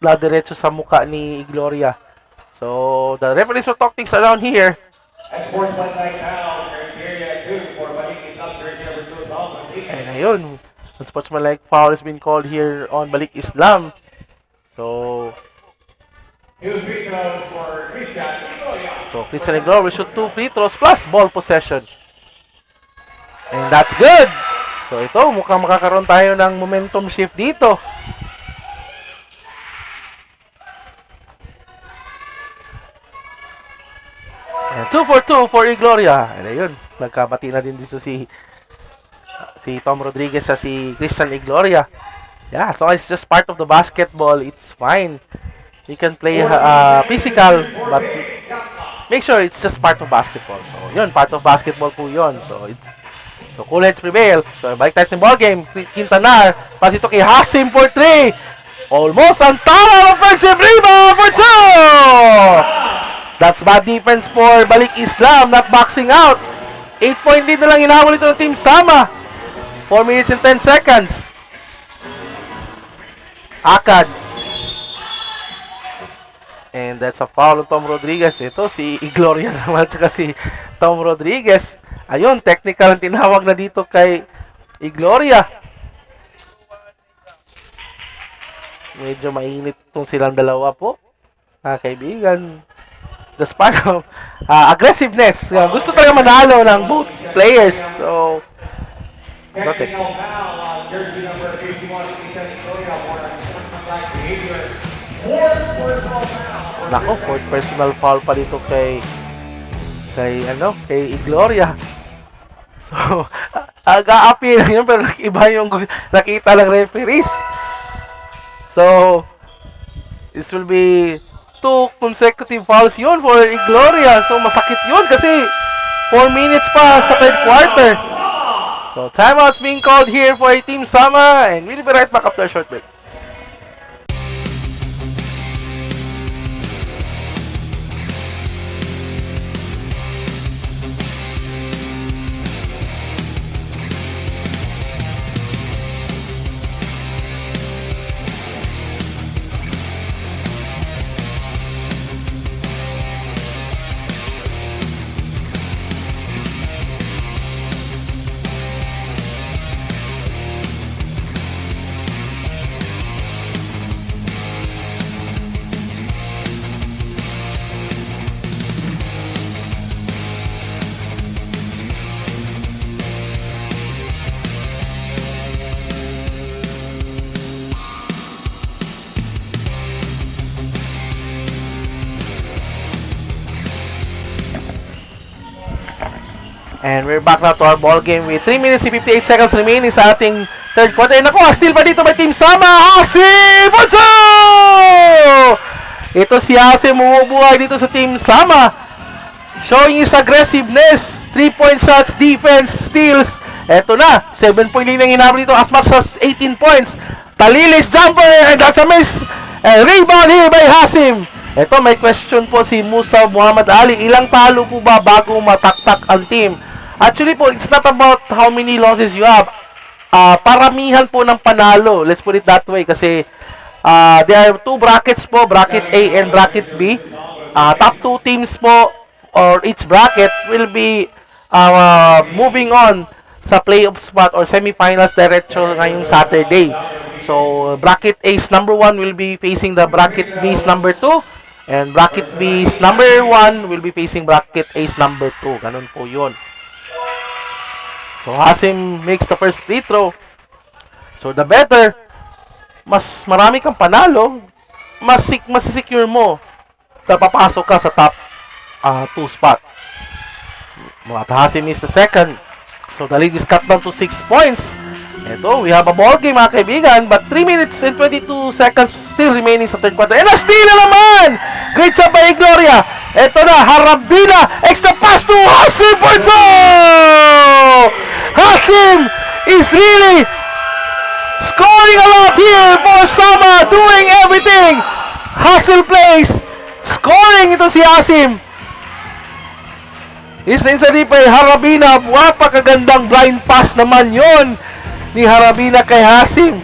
diretso sa mukha ni Gloria. So, the referees will talk things around here. And ayun, unsportsmanlike foul has been called here on Balik Islam. So, Christian Igloria will shoot 2 free throws plus ball possession. And that's good. So, ito, mukhang makakaroon tayo ng momentum shift dito. And 2 for 2 for Igloria. And ayun, nagkabati na din dito si Tom Rodriguez sa si Christian Igloria. Yeah, so it's just part of the basketball. It's fine. You can play physical, but make sure it's just part of basketball. So, yun, part of basketball po yun. So, cool heads prevail. So, balik tayo sa ball game. Quintanar, pass ito kay Hasim for 3. Almost Antara, offensive rebound for 2. That's bad defense for Balik Islam, not boxing out. 8-point lead na lang inawal ito ng Team Sama. 4 minutes and 10 seconds. Akad. And that's a foul on Tom Rodriguez. Ito si Igloria naman at si Tom Rodriguez. Ayun, technical ang tinawag na dito kay Igloria. Medyo mainit itong silang dalawa po. Kaibigan. The spark of aggressiveness. Gusto talaga manalo ng both players. So, nako, fourth personal foul pa dito kay Igloria. So, aga-appeal lang yun, pero iba yung nakita ng referees. So, this will be 2 consecutive fouls yun for Igloria. So, masakit yun kasi 4 minutes pa sa third quarter. So, timeout's being called here for Team Sama, and we'll be right back after a short break. And we're back now to our ball game with 3 minutes and 58 seconds remaining sa ating third quarter. And ako, steal pa dito by Team Sama. Hasim Bunso! Ito si Hasim bumubuhay dito sa Team Sama. Showing his aggressiveness. 3-point shots, defense, steals. Ito na, 7-point lead ang hinabol dito as much as 18 points. Talilis jumper, and that's a miss. And rebound here by Hasim. Ito, may question po si Musa Muhammad Ali. Ilang talo po ba bago mataktak ang team? Actually po, it's not about how many losses you have. Paramihan po ng panalo. Let's put it that way. Kasi there are 2 brackets po. Bracket A and bracket B. Top 2 teams po or each bracket will be moving on sa playoff spot or semifinals diretso ngayong Saturday. So, bracket A's number 1 will be facing the bracket B's number 2. And bracket B's number 1 will be facing bracket A's number 2. Ganun po yun. So, Hasim makes the first free throw. So, the better, mas marami kang panalo, mas secure mo na papasok ka sa top 2 spot. At Hasim is the second. So, the lead is cut down to 6 points. Ito, we have a ball game mga kaibigan, but 3 minutes and 22 seconds still remaining sa third quarter. And a steal na naman! Great job by Igloria. Ito na, Harabina, extra pass to Hasim Bunso! Hasim is really scoring a lot here for Sama, doing everything. Hustle plays, scoring ito si Hasim. Isa pa Harabina, napakagandang blind pass naman yon ni Harabina kay Hasim.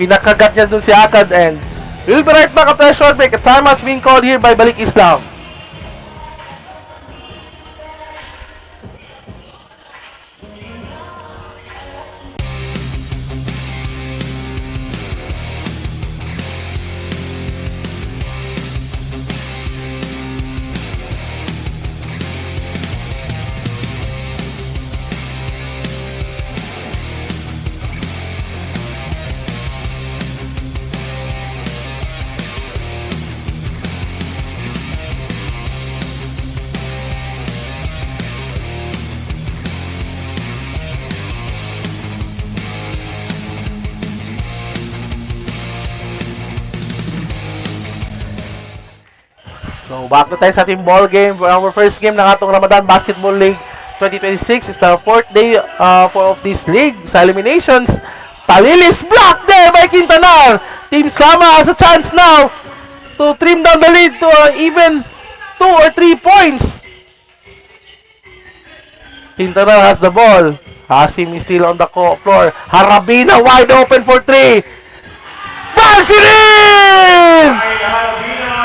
Pinakagat niya dun si Akad, and we'll be right back after a short break. A time has been called here by Balik Islam. So, back na tayo sa ating ball game for our first game ng atong Ramadan Basketball League 2026. It's the 4th day of this league. Sa eliminations, Talilis block there by Quintanar. Team Sama has a chance now to trim down the lead to even 2 or 3 points. Quintanar has the ball. Hasim is still on the floor. Harabina wide open for 3. Bangs it in!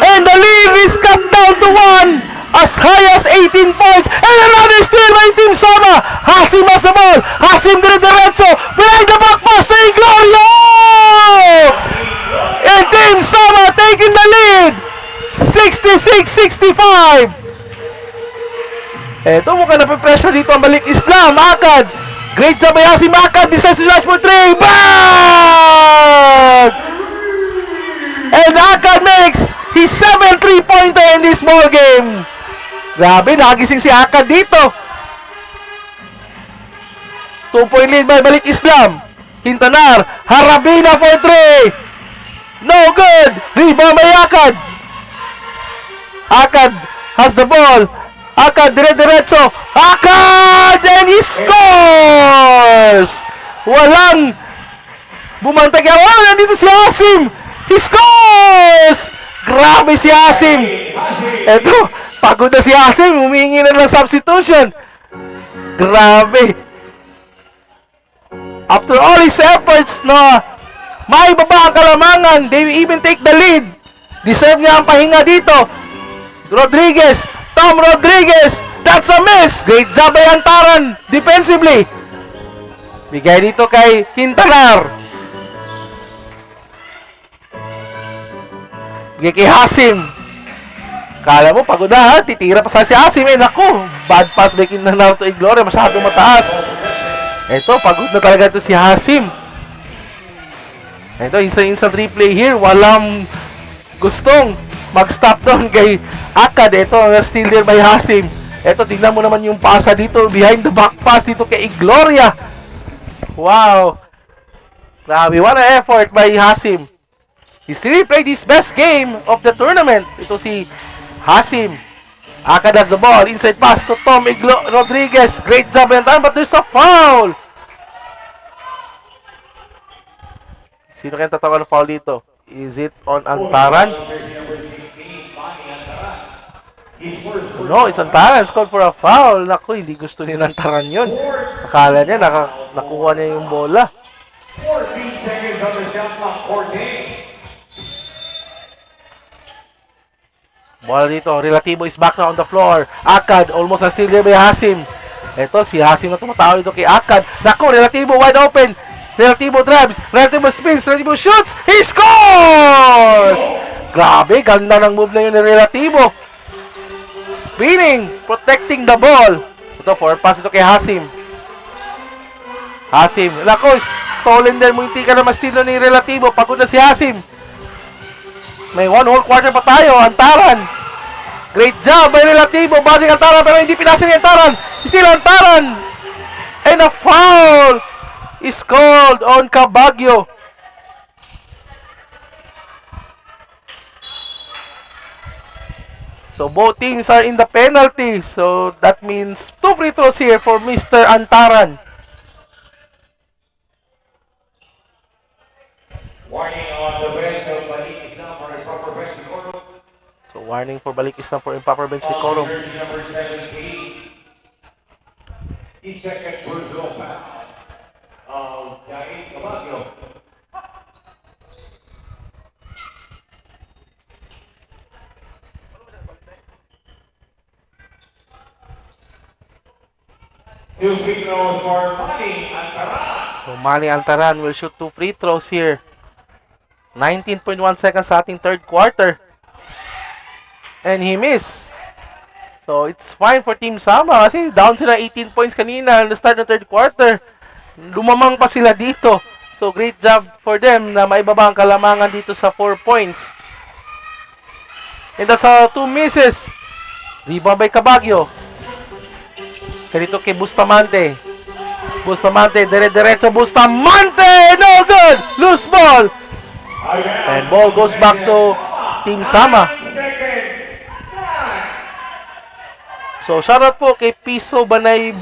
And the lead is cut down to 1, as high as 18 points. And another steal by Team Sama. Hasim has the ball. Hasim diretso. Behind the back pass to Igloria. And Team Sama taking the lead. 66-65. Eto, mukhang napipressure dito ang Balik Islam. Akad. Great job by Hasim. Akad decides to launch for 3. Bang! And Akad makes his 7th 3-pointer in this ball game. Grabe, nagising si Akad dito. 2-point lead by Balik Islam. Quintanar, Harabina for 3. No good. Rebound by Akad. Akad has the ball. Akad, dire-diretso. Akad! And he scores! Walang bumantay kaya. Oh, nandito si Hasim! He scores! Grabe si Hasim! Eto, pagod na si Hasim. Humingi na ng substitution. Grabe. After all his efforts na maibaba ang Kalamangan, they even take the lead. Deserve niya ang pahinga dito. Rodriguez, Tom Rodriguez, that's a miss. Great job by Antaran defensively. Bigay dito kay Quintanar. Bigay kay Hasim. Kala mo pagod na ha, titira pa sa si Hasim. Naku, bad pass by Quintanar to Igloria, masyado mataas. Eto, pagod na talaga ito si Hasim. Eto, instant replay here. Walang gustong mag-stop down kay Akad. Eto, still there by Hasim. Eto, tignan mo naman yung pasa dito. Behind the back pass dito kay Igloria. Wow. Grabe, what an effort by Hasim. He's really played his best game of the tournament. Ito si Hasim. Akad has the ball. Inside pass to Tom Rodriguez. Great job and time, but there's a foul. Sino kaya tatawag ng foul dito? Is it on Antaran? No, it's Antaran. It's called for a foul. Naku, hindi gusto ni Antaran yun. Akala niya nakuha niya yung bola. 14 seconds on the shot clock for Dane. Bola dito. Relativo is back now on the floor. Akad, almost still there by Hasim. Ito, si Hasim na tumatawag dito kay Akad. Naku, Relativo wide open. Relativo drives. Relativo spins. Relativo shoots. He scores! Grabe, ganda ng move na yun ni Relativo. Spinning, protecting the ball. Ito, forward pass ito kay Hasim. Hasim. Naku, stolen din mo. Hindi ka na mastilo ni Relativo. Pagod na si Hasim. May one whole quarter pa tayo. Antaran. Great job by Relativo. Bounding Antaran pero hindi pinasa ni Antaran. Still Antaran. And a foul is called on Cabagyo. So both teams are in the penalty. So that means 2 free throws here for Mr. Antaran. Warning on the bench of Balik is now for improper bench decorum. So warning for Balikistan for improper bench decorum. Jersey number 78. His second personal foul of Jair Cabagyo. Two free throws for Manny Antaran. So Manny Antaran will shoot 2 free throws here. 19.1 seconds sa ating third quarter. And he missed. So it's fine for Team Sama kasi down sila 18 points kanina at the start ng third quarter. Lumamang pa sila dito. So great job for them na maibaba ang Kalamangan dito sa 4 points. And that's 2 misses. Rebound by Cabagyo. Ganito kay Bustamante. Bustamante, dire-diretso Bustamante! No good! Loose ball! And ball goes back to Team Sama. So shoutout po kay Piso Banay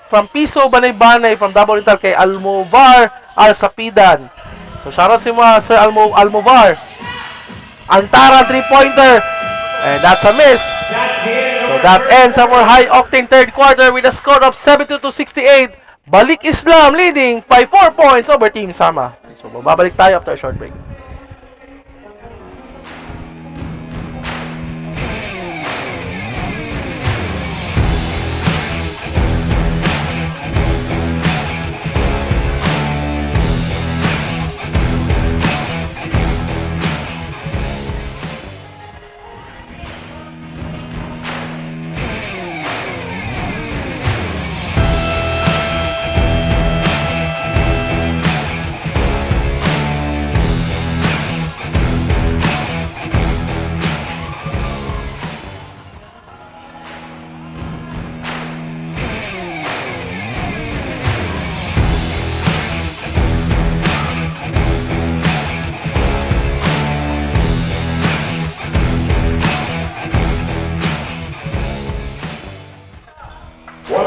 from Piso Banay Banay from Double Intal kay Almovar Al-Sapidan. So shoutout si mga Sir Almovar. Antara 3-pointer. And that's a miss. So that ends our high-octane third quarter with a score of 72-68. Balik Islam leading by 4 points over Team Sama. So babalik tayo after a short break.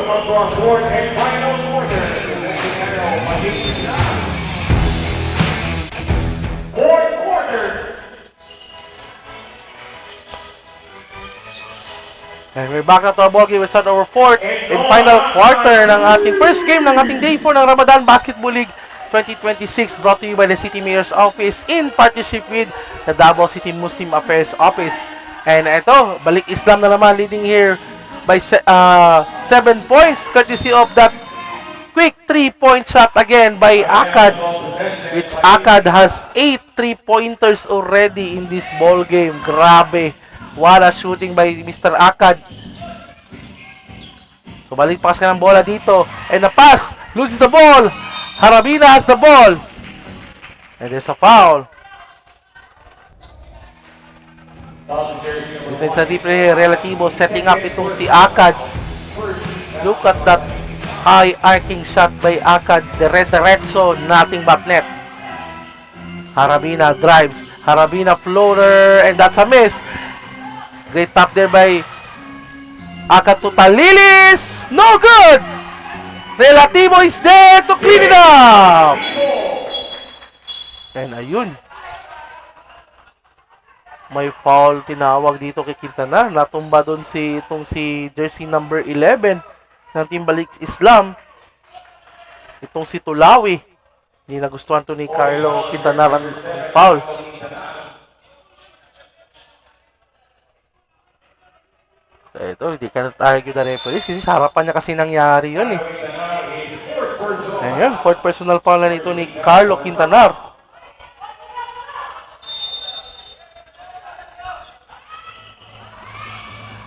across court and final quarter. Fourth quarter. And we're back na to our ball game. We start our fourth and final quarter ng ating first game ng ating Day 4 ng Ramadan Basketball League 2026, brought to you by the City Mayor's Office in partnership with the Davao City Muslim Affairs Office. And ito, Balik Islam na naman leading here by 7 points courtesy of that quick 3-point shot again by Akad, which Akad has 8 3-pointers already in this ball game. Grabe. What a shooting by Mr. Akad. So balik pass ka ng bola dito. And the pass. Loses the ball. Harabina has the ball. And there's a foul. Isa sa replay, relativo setting up itong si Akad. Look at that high arcing shot by Akad. Diretso, nothing but net. Harabina drives. Harabina floater. And that's a miss. Great tap there by Akad to Talilis. No good! Relativo is there to clean it up. And ayun. May foul tinawag dito kay Quintana. Natumba doon itong si jersey number 11 ng Team Balik Islam. Itong si Tulawi. Hindi nagustuhan to ni Carlo Quintana ang foul. So ito, hindi ka argue the referees kasi sa harapan niya kasi nangyari yun eh. Ayan, fourth personal foul na nito ni Carlo Quintanar.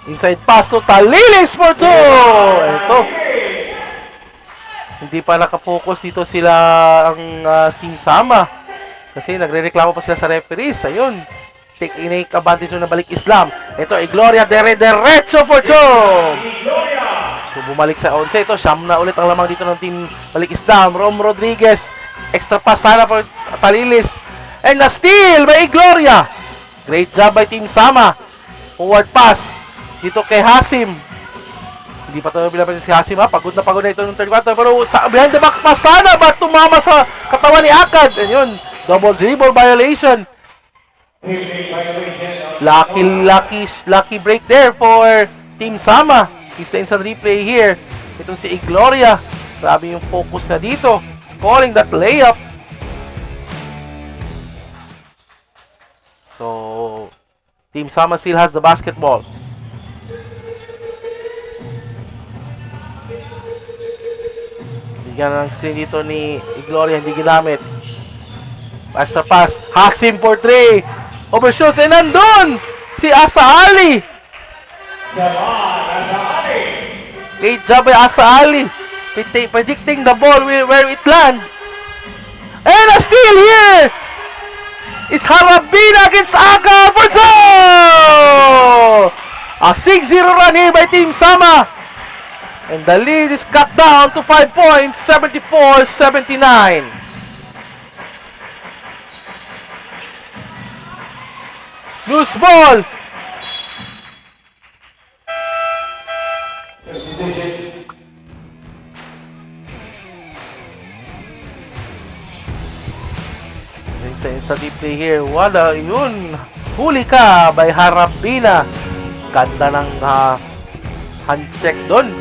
Inside pass to Talilis for 2! Ito. Hindi pa nakapokus dito sila ang Team Sama. Kasi nagre-reklamo pa sila sa referees. Ayun. Take advantage na Balik Islam. Ito ay Gloria Derecho for 2. So bumalik sa 11. Ito, siyam na ulit ang lamang dito ng Team Balik Islam. Rom Rodriguez. Extra pass sana for Talilis. And a steal by Gloria. Great job by Team Sama. Forward pass. Dito kay Hasim. Hindi pa ito binapansin si Hasim ha. Pagod na ito ng third quarter. Pero behind the back pass sana ba tumama sa katawan ni Akad. And yun, double dribble violation. Lucky break there for Team Sama. Is the instant replay here. Itong si Igloria. Grabe yung focus na dito. Scoring that layup. So, Team Sama still has the basketball. Bigyan ng screen dito ni Igloria. Hindi ginamit. Basta pass. Hasim for 3. Overshoots, and nandun si Asa Ali. Great job by Asa Ali. Predicting the ball where it land. And a steal here. It's Harabina against Aka for 2. A 6-0 run here by Team Sama. And the lead is cut down to 5 points, 74-79. Loose ball. Sa replay here. Wala yun. Huli ka by Harabina. Ganda ng hand check doon.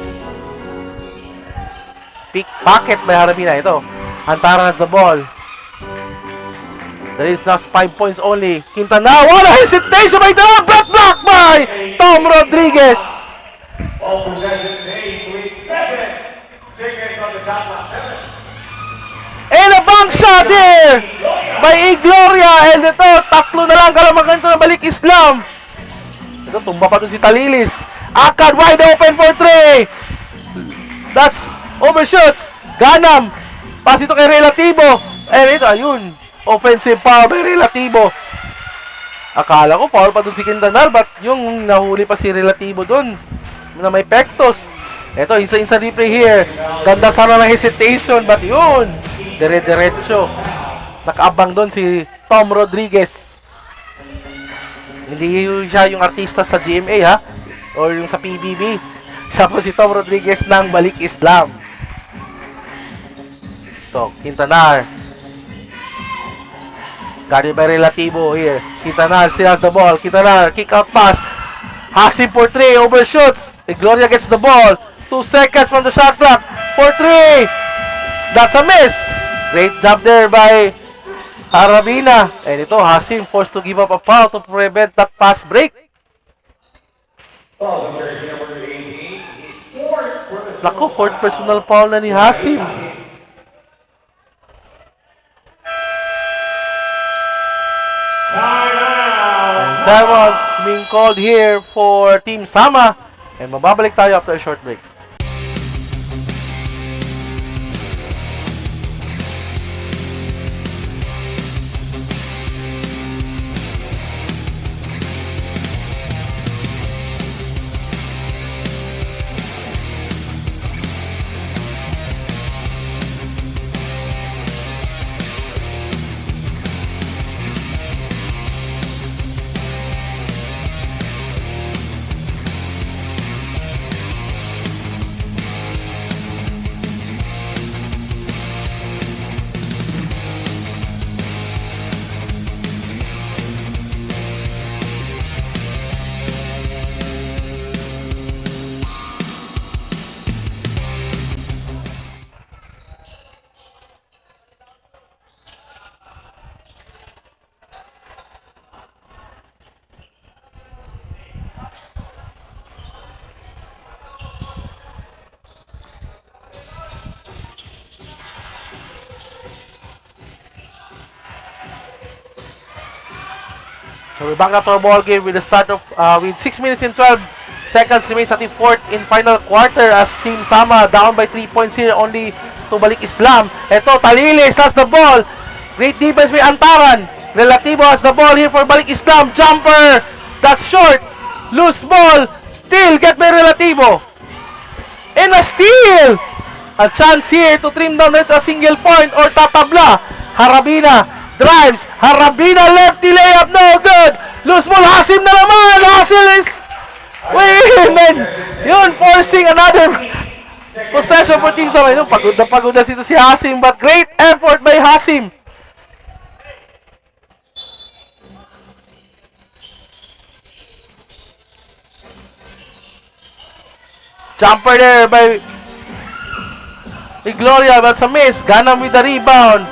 Pickpocket by Harabina. Ito. Antara has the ball. There is just 5 points only. Quintana, what a hesitation by the block by Tom Rodriguez. All possession days with 7 seconds on the shot clock. 7. And a bank shot here by Igloria. And ito, tatlo na lang kalamagan ito na Balik Islam. Ito, tumba pa doon si Talilis. Akad wide open for 3. That's overshoots. Ganam. Pass ito kay Relativo. And ito, ayun. Offensive foul by Relativo. Akala ko foul pa dun si Quintanar, but yung nahuli pa si Relativo dun na may pektos. Ito, isa replay here. Ganda sana ng hesitation, but yun, diretso. Nakaabang dun si Tom Rodriguez. Hindi siya yung artista sa GMA ha, or yung sa PBB. Siya po si Tom Rodriguez ng Balik Islam. Ito, Quintanar. Guarded by Relativo here. Quintanar still has the ball. Quintanar, kick out pass. Hasim for 3, overshoots. Gloria gets the ball. 2 seconds from the shot clock. For 3. That's a miss. Great job there by Haravina. And ito, Hasim forced to give up a foul to prevent that pass break. Foul on jersey number 18. His fourth for the Naku, fourth personal foul na ni Hasim. Timeout. Timeout's being called here for Team Sama. And mababalik tayo after a short break. So we're back to our ball game with the start of with 6 minutes and 12 seconds remains at the fourth in final quarter as Team Sama down by 3 points here only to Balik Islam. Ito, Talilis has the ball. Great defense by Antaran. Relativo has the ball here for Balik Islam. Jumper. That's short. Loose ball. Still get by Relativo. And a steal. A chance here to trim down it to a single point or tatabla. Harabina drives. Harabina lefty layup. No good. Loose ball. Hasim na naman. Hasim is... Wait, man. Yun, forcing another possession for Team Sama. Yun, pagod na si Hasim. But great effort by Hasim. Jumper there by Gloria, but a miss. Ganam with the rebound.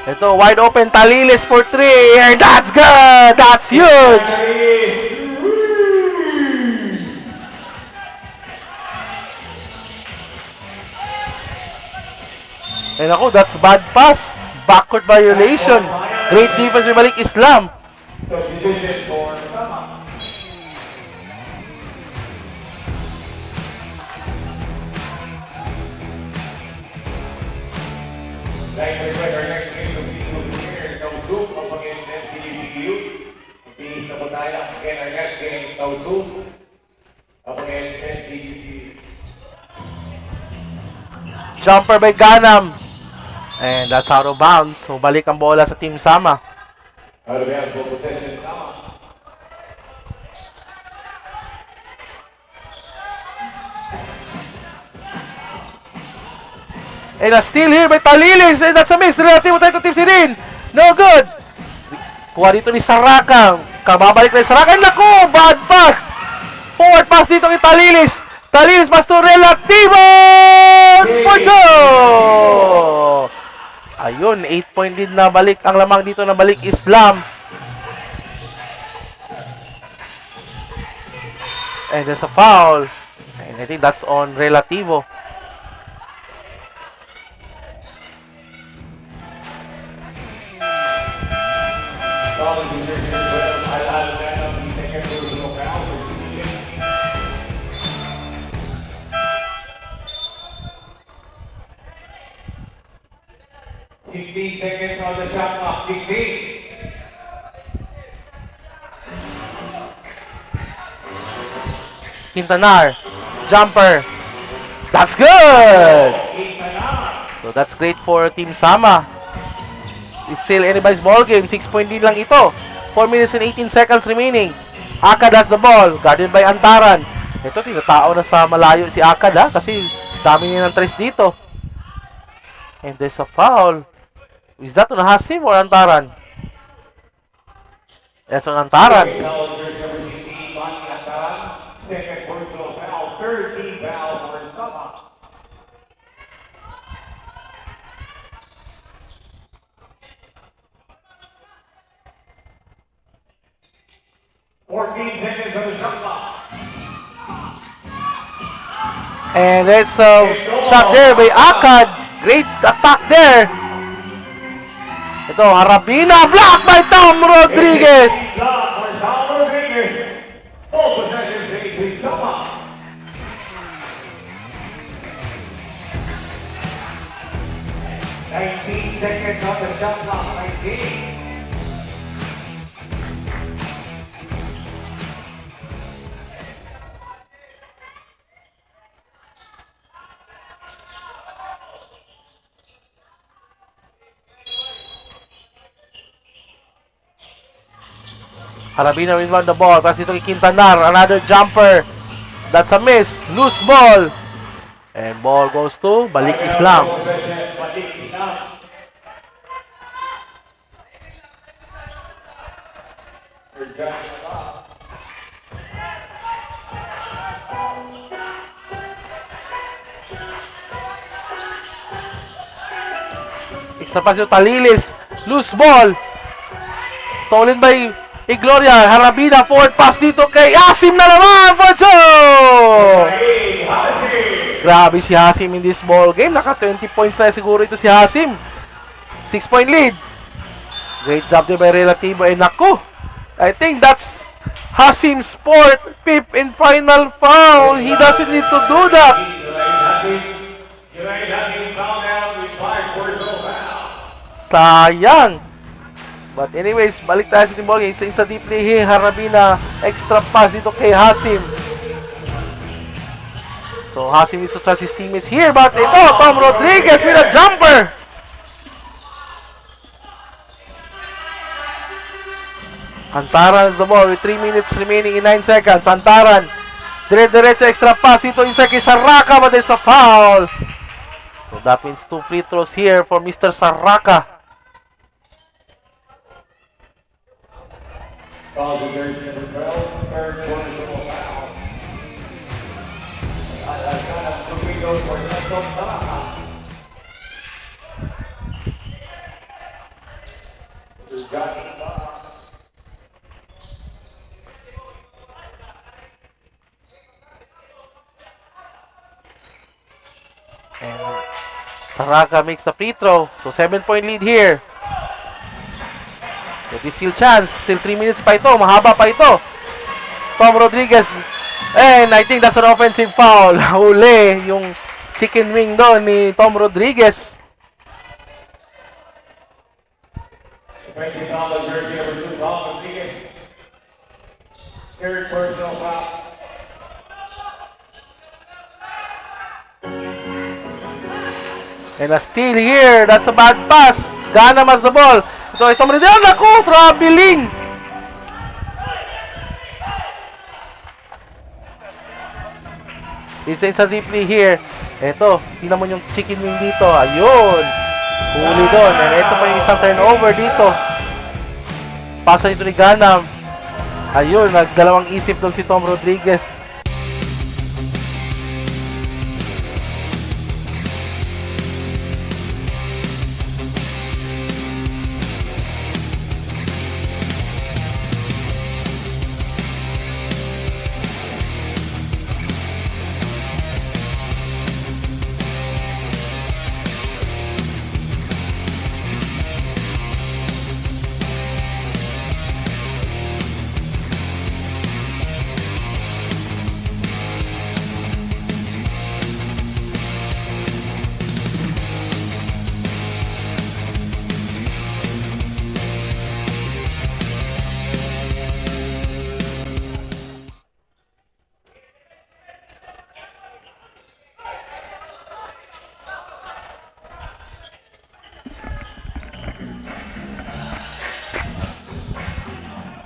Ito, wide open. Talilis for 3. And that's good. That's huge. And ako, that's bad pass. Backcourt violation. Great defense by Balik Islam. Subdivision for Sama. Like we said, our next game will be here. Tausug up against MCBU. Pinis na po tayo. Again, our next game, Tausug up against MCBU. Jumper by Ganam. And that's out of bounds. So balik ang bola sa Team Sama. Out of bounds, full possession, Sama. And a steal here by Talilis. And that's a miss. Relativo tayo to Team Sirin. No good. Kuha dito ni Saraka. Kababalik na ni Saraka. And naku! Bad pass. Forward pass dito kay Talilis. Talilis pass to Relativo. For two. Ayun, 8-point lead na balik ang lamang dito na Balik Islam. And there's a foul. And I think that's on Relativo. Solid position, but Al Ganam, second personal foul for Sirin. 16 seconds on the shot clock. 16. Quintanar. Jumper. That's good! So that's great for Team Sama. It's still anybody's ball game. 6-point lead lang ito 4 minutes and 18 seconds remaining. Akad has the ball. Guarded by Antaran. Ito, tinatao na sa malayo si Akad ha. Kasi dami niya ng tres dito. And there's a foul. Is that on Hasim or Antaran? That's on Antaran. Second personal foul, third team foul for Sama. Seconds on the shot clock. And it's a shot there by Akad. Great attack there. Ito, Harabina. Blocked by Tom Rodriguez. Shot for Tom Rodriguez. Full possession takes to Sama. Seconds on the shot clock. 19. Harabina will run the ball. Pass ito kay Quintanar. Another jumper. That's a miss. Loose ball. And ball goes to Balik Islam. Balik Islam. Extra pass yung Talilis. Loose ball. Stolen by Igloria. Harabina. Forward pass dito kay Hasim na naman for two! Grabe si Hasim in this ball game. Naka 20 points na siguro ito si Hasim. 6-point lead. Great job din by Relativo. And naku, I think that's Hasim's fourth, fifth, and final foul. He doesn't need to do that. Sayang. But anyways, balik tayo sa team ball game. Sa deep play here, Harabina. Extra pass dito kay Hasim. So Hasim needs to trust his teammates here. But ito, Tom Rodriguez with a jumper. Antaran has the ball with 3 minutes remaining in 9 seconds. Antaran. Dire-diretso extra pass dito inside kay Saraka. But there's a foul. So that means 2 free throws here for Mr. Saraka. And Saraka makes the free throw. So 7-point lead here. So this still chance. Still 3 minutes pa ito. Mahaba pa ito. Tom Rodriguez. And I think that's an offensive foul. Huli yung chicken wing doon ni Tom Rodriguez. Third personal foul. And a steal here. That's a bad pass. Ganam has the ball. Ito, Tom Rodriguez. Naku, traveling. Isa deeply here. Ito, tingnan mo yung chicken wing dito. Ayun. Huli doon. And ito pa yung isang turnover dito. Pasa dito ni Ganam. Ayun, nagdalawang isip doon si Tom Rodriguez.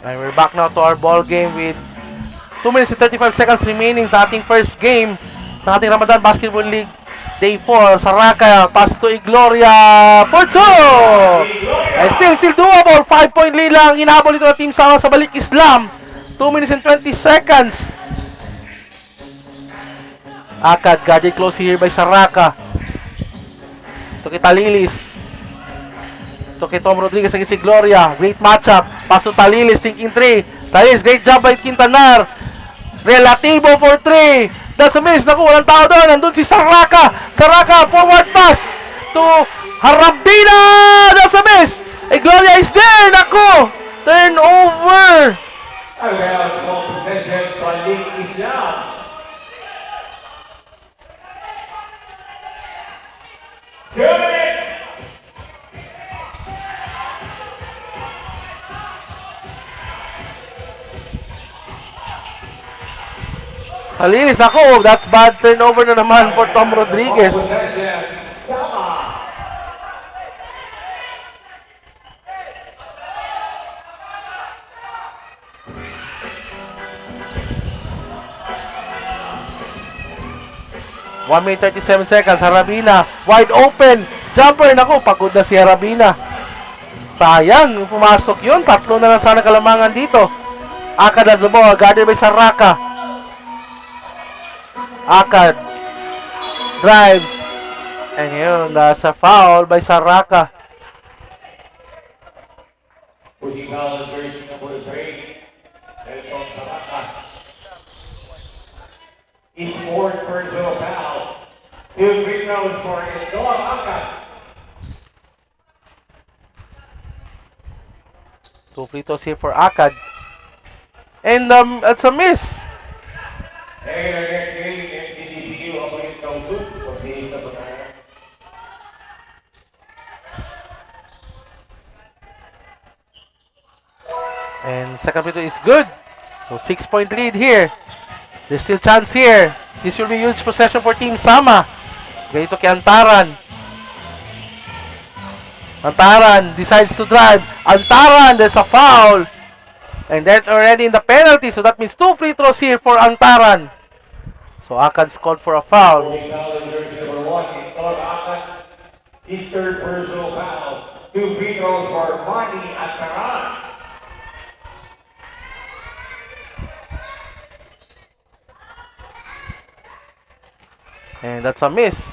And we're back now to our ball game with 2 minutes and 35 seconds remaining sa ating first game ng ating Ramadan Basketball League Day 4. Saraka, pass to Igloria for 2! And still doable. 5-point lead lang. Hinahabol ito ng Team Sama sa Balik Islam. 2 minutes and 20 seconds. Akad, guarded close here by Saraka. Ito kay Talilis. Ito kay Tom Rodriguez against si Gloria. Great matchup. Pass to Talilis, thinking 3. Talilis, great job by Quintanar. Relativo for 3. That's a miss. Naku, walang tao doon. Nandun si Saraka. Saraka, forward pass to Harabina. That's a miss. Gloria is there. Naku, turnover. Around ball possession, Balik Islam. Talilis, naku, that's bad turnover na naman for Tom Rodriguez. Possession, Sama. One minute 37 seconds. Harabina, wide open. Jumper, naku, pagod na si Harabina. Sayang, yung pumasok yun. Tatlo na lang sana kalamangan dito. Akad has the ball, guarded by Saraka. Akad drives. And yun, that's a foul by Saraka. Pushing foul on jersey number 3. Nelson Saraka. His fourth personal foul. 2 free throws for Noah Akad. 2 free throws here for Akad. And it's a miss. And our next game, MCDPU up against Kausuk. Pagdilis na po tayo. And second free throw is good. So 6-point lead here. There's still chance here. This will be huge possession for Team Sama. Ganito kay Antaran. Antaran decides to drive. Antaran, there's a foul. And they're already in the penalty. So that means 2 free throws here for Antaran. So Akad's called for a foul. Pushing foul on jersey number 1. Noah Akad. His third personal foul. 2 free throws for Mani Antaran. And that's a miss.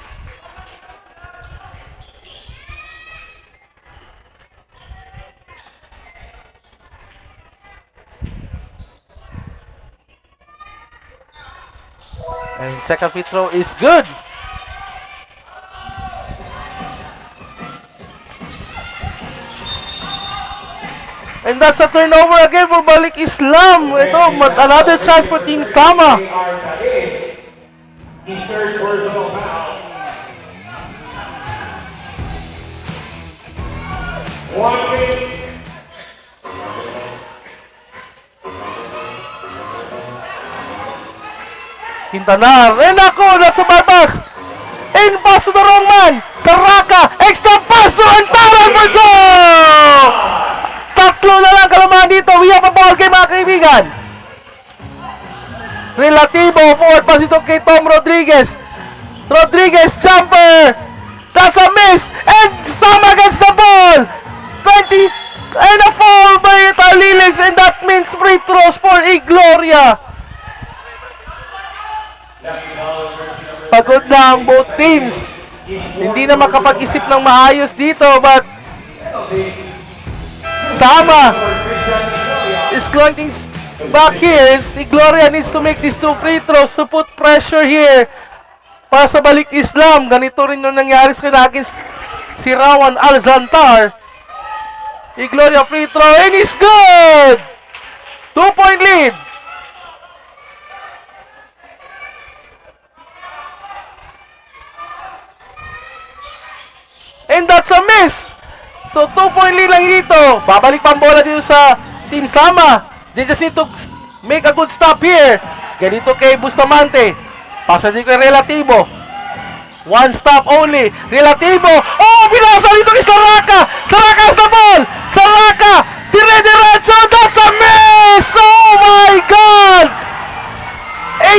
And second free throw is good. And that's a turnover again for Balik Islam. Ito, another chance for Team Sama. His third personal foul. 1 minute. Quintanar. And ako, that's a bad pass. And pass to the wrong man. Saraka. Extra pass to Antaran for 2. Tatlo na lang kalamaan dito. We have a ball game, mga kaibigan. Relativo. Forward pass ito kay Tom Rodriguez. Rodriguez jumper. That's a miss. And Sama gets the ball. 20. And a foul by Talilis. And that means free throws for Igloria. Pagod na ang both teams. Hindi na makapag-isip ng maayos dito, but Sama is going things back here. Si Gloria needs to make these 2 free throws to put pressure here para sa Balik Islam. Ganito rin yung nangyari sa kina against si Rawan Alzantar. Gloria free throw and it's good! 2-point lead. And that's a miss. So 2-point lead lang dito. Babalik pa ang bola dito sa Team Sama. They just need to make a good stop here. Ganito kay Bustamante. Pasa dito kay Relativo. One stop only. Relativo. Oh, binasa dito kay Saraka. Saraka has the ball. Saraka. Dire-diretso! That's a miss! Oh my God!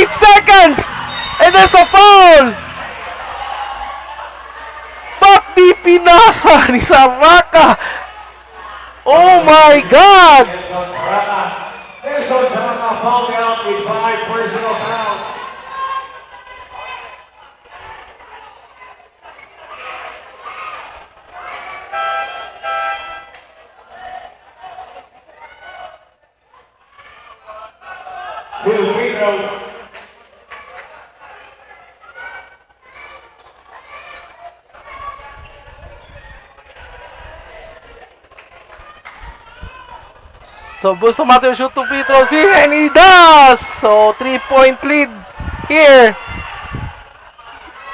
8 seconds! And there's a foul! Ba't di pinasa ni Saraka? Oh my God! Nelson Zaraka. Nelson Zaraka fouled out with 5 personal fouls. Two free throws. So Busto Mateo shoot 2 free throws here, and he does! So 3-point lead here.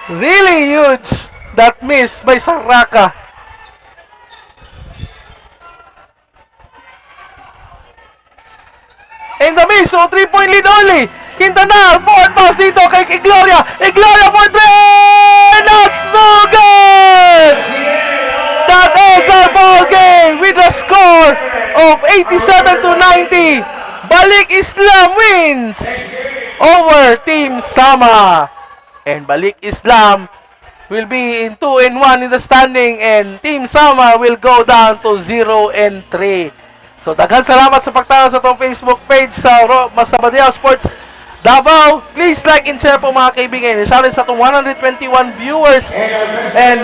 Really huge that miss by Saraka. And the miss, so 3-point lead only. Quintana, forward pass dito kay Igloria. Igloria for 3! That's no good! That ends our ball game with a score of 87 to 90. Balik Islam wins over Team Sama. And Balik Islam will be in 2-1 in the standing, and Team Sama will go down to 0-3. So daghan salamat sa pagtanaw sa itong Facebook page sa Masabadeo Sports Davao. Please like and share po mga kaibigan. Shoutout sa itong 121 viewers. And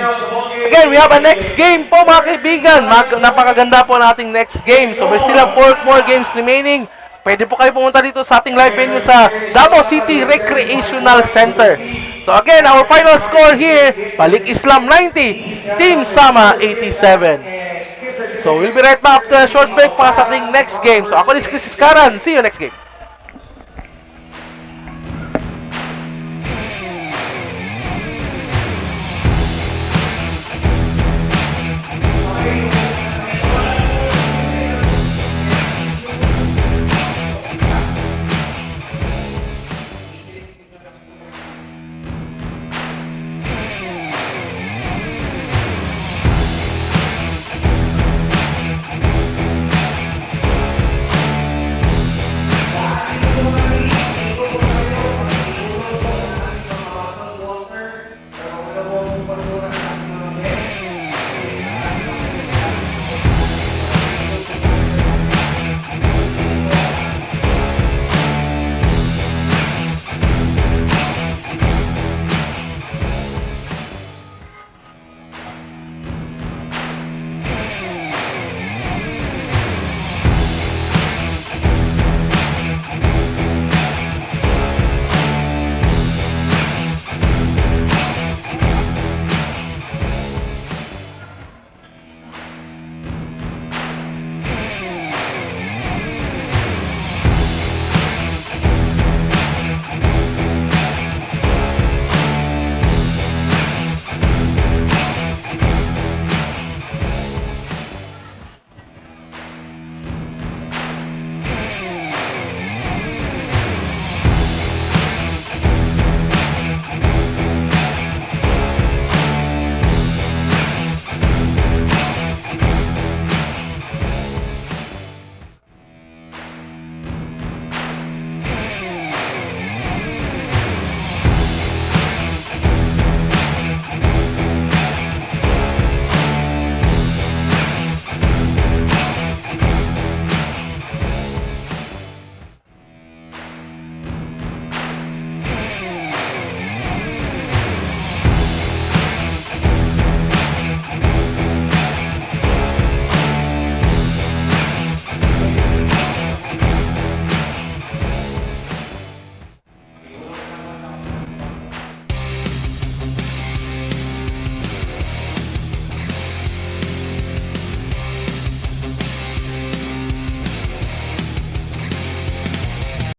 again, we have a next game po mga kaibigan. Napakaganda po ang ating next game. So we still have 4 more games remaining. Pwede po kayo pumunta dito sa ating live venue sa Davao City Recreational Center. So again, our final score here, Balik Islam 90, Team Sama 87. So we'll be right back after a short break para sa ating next game. So ako is Chris Iscaran. See you next game.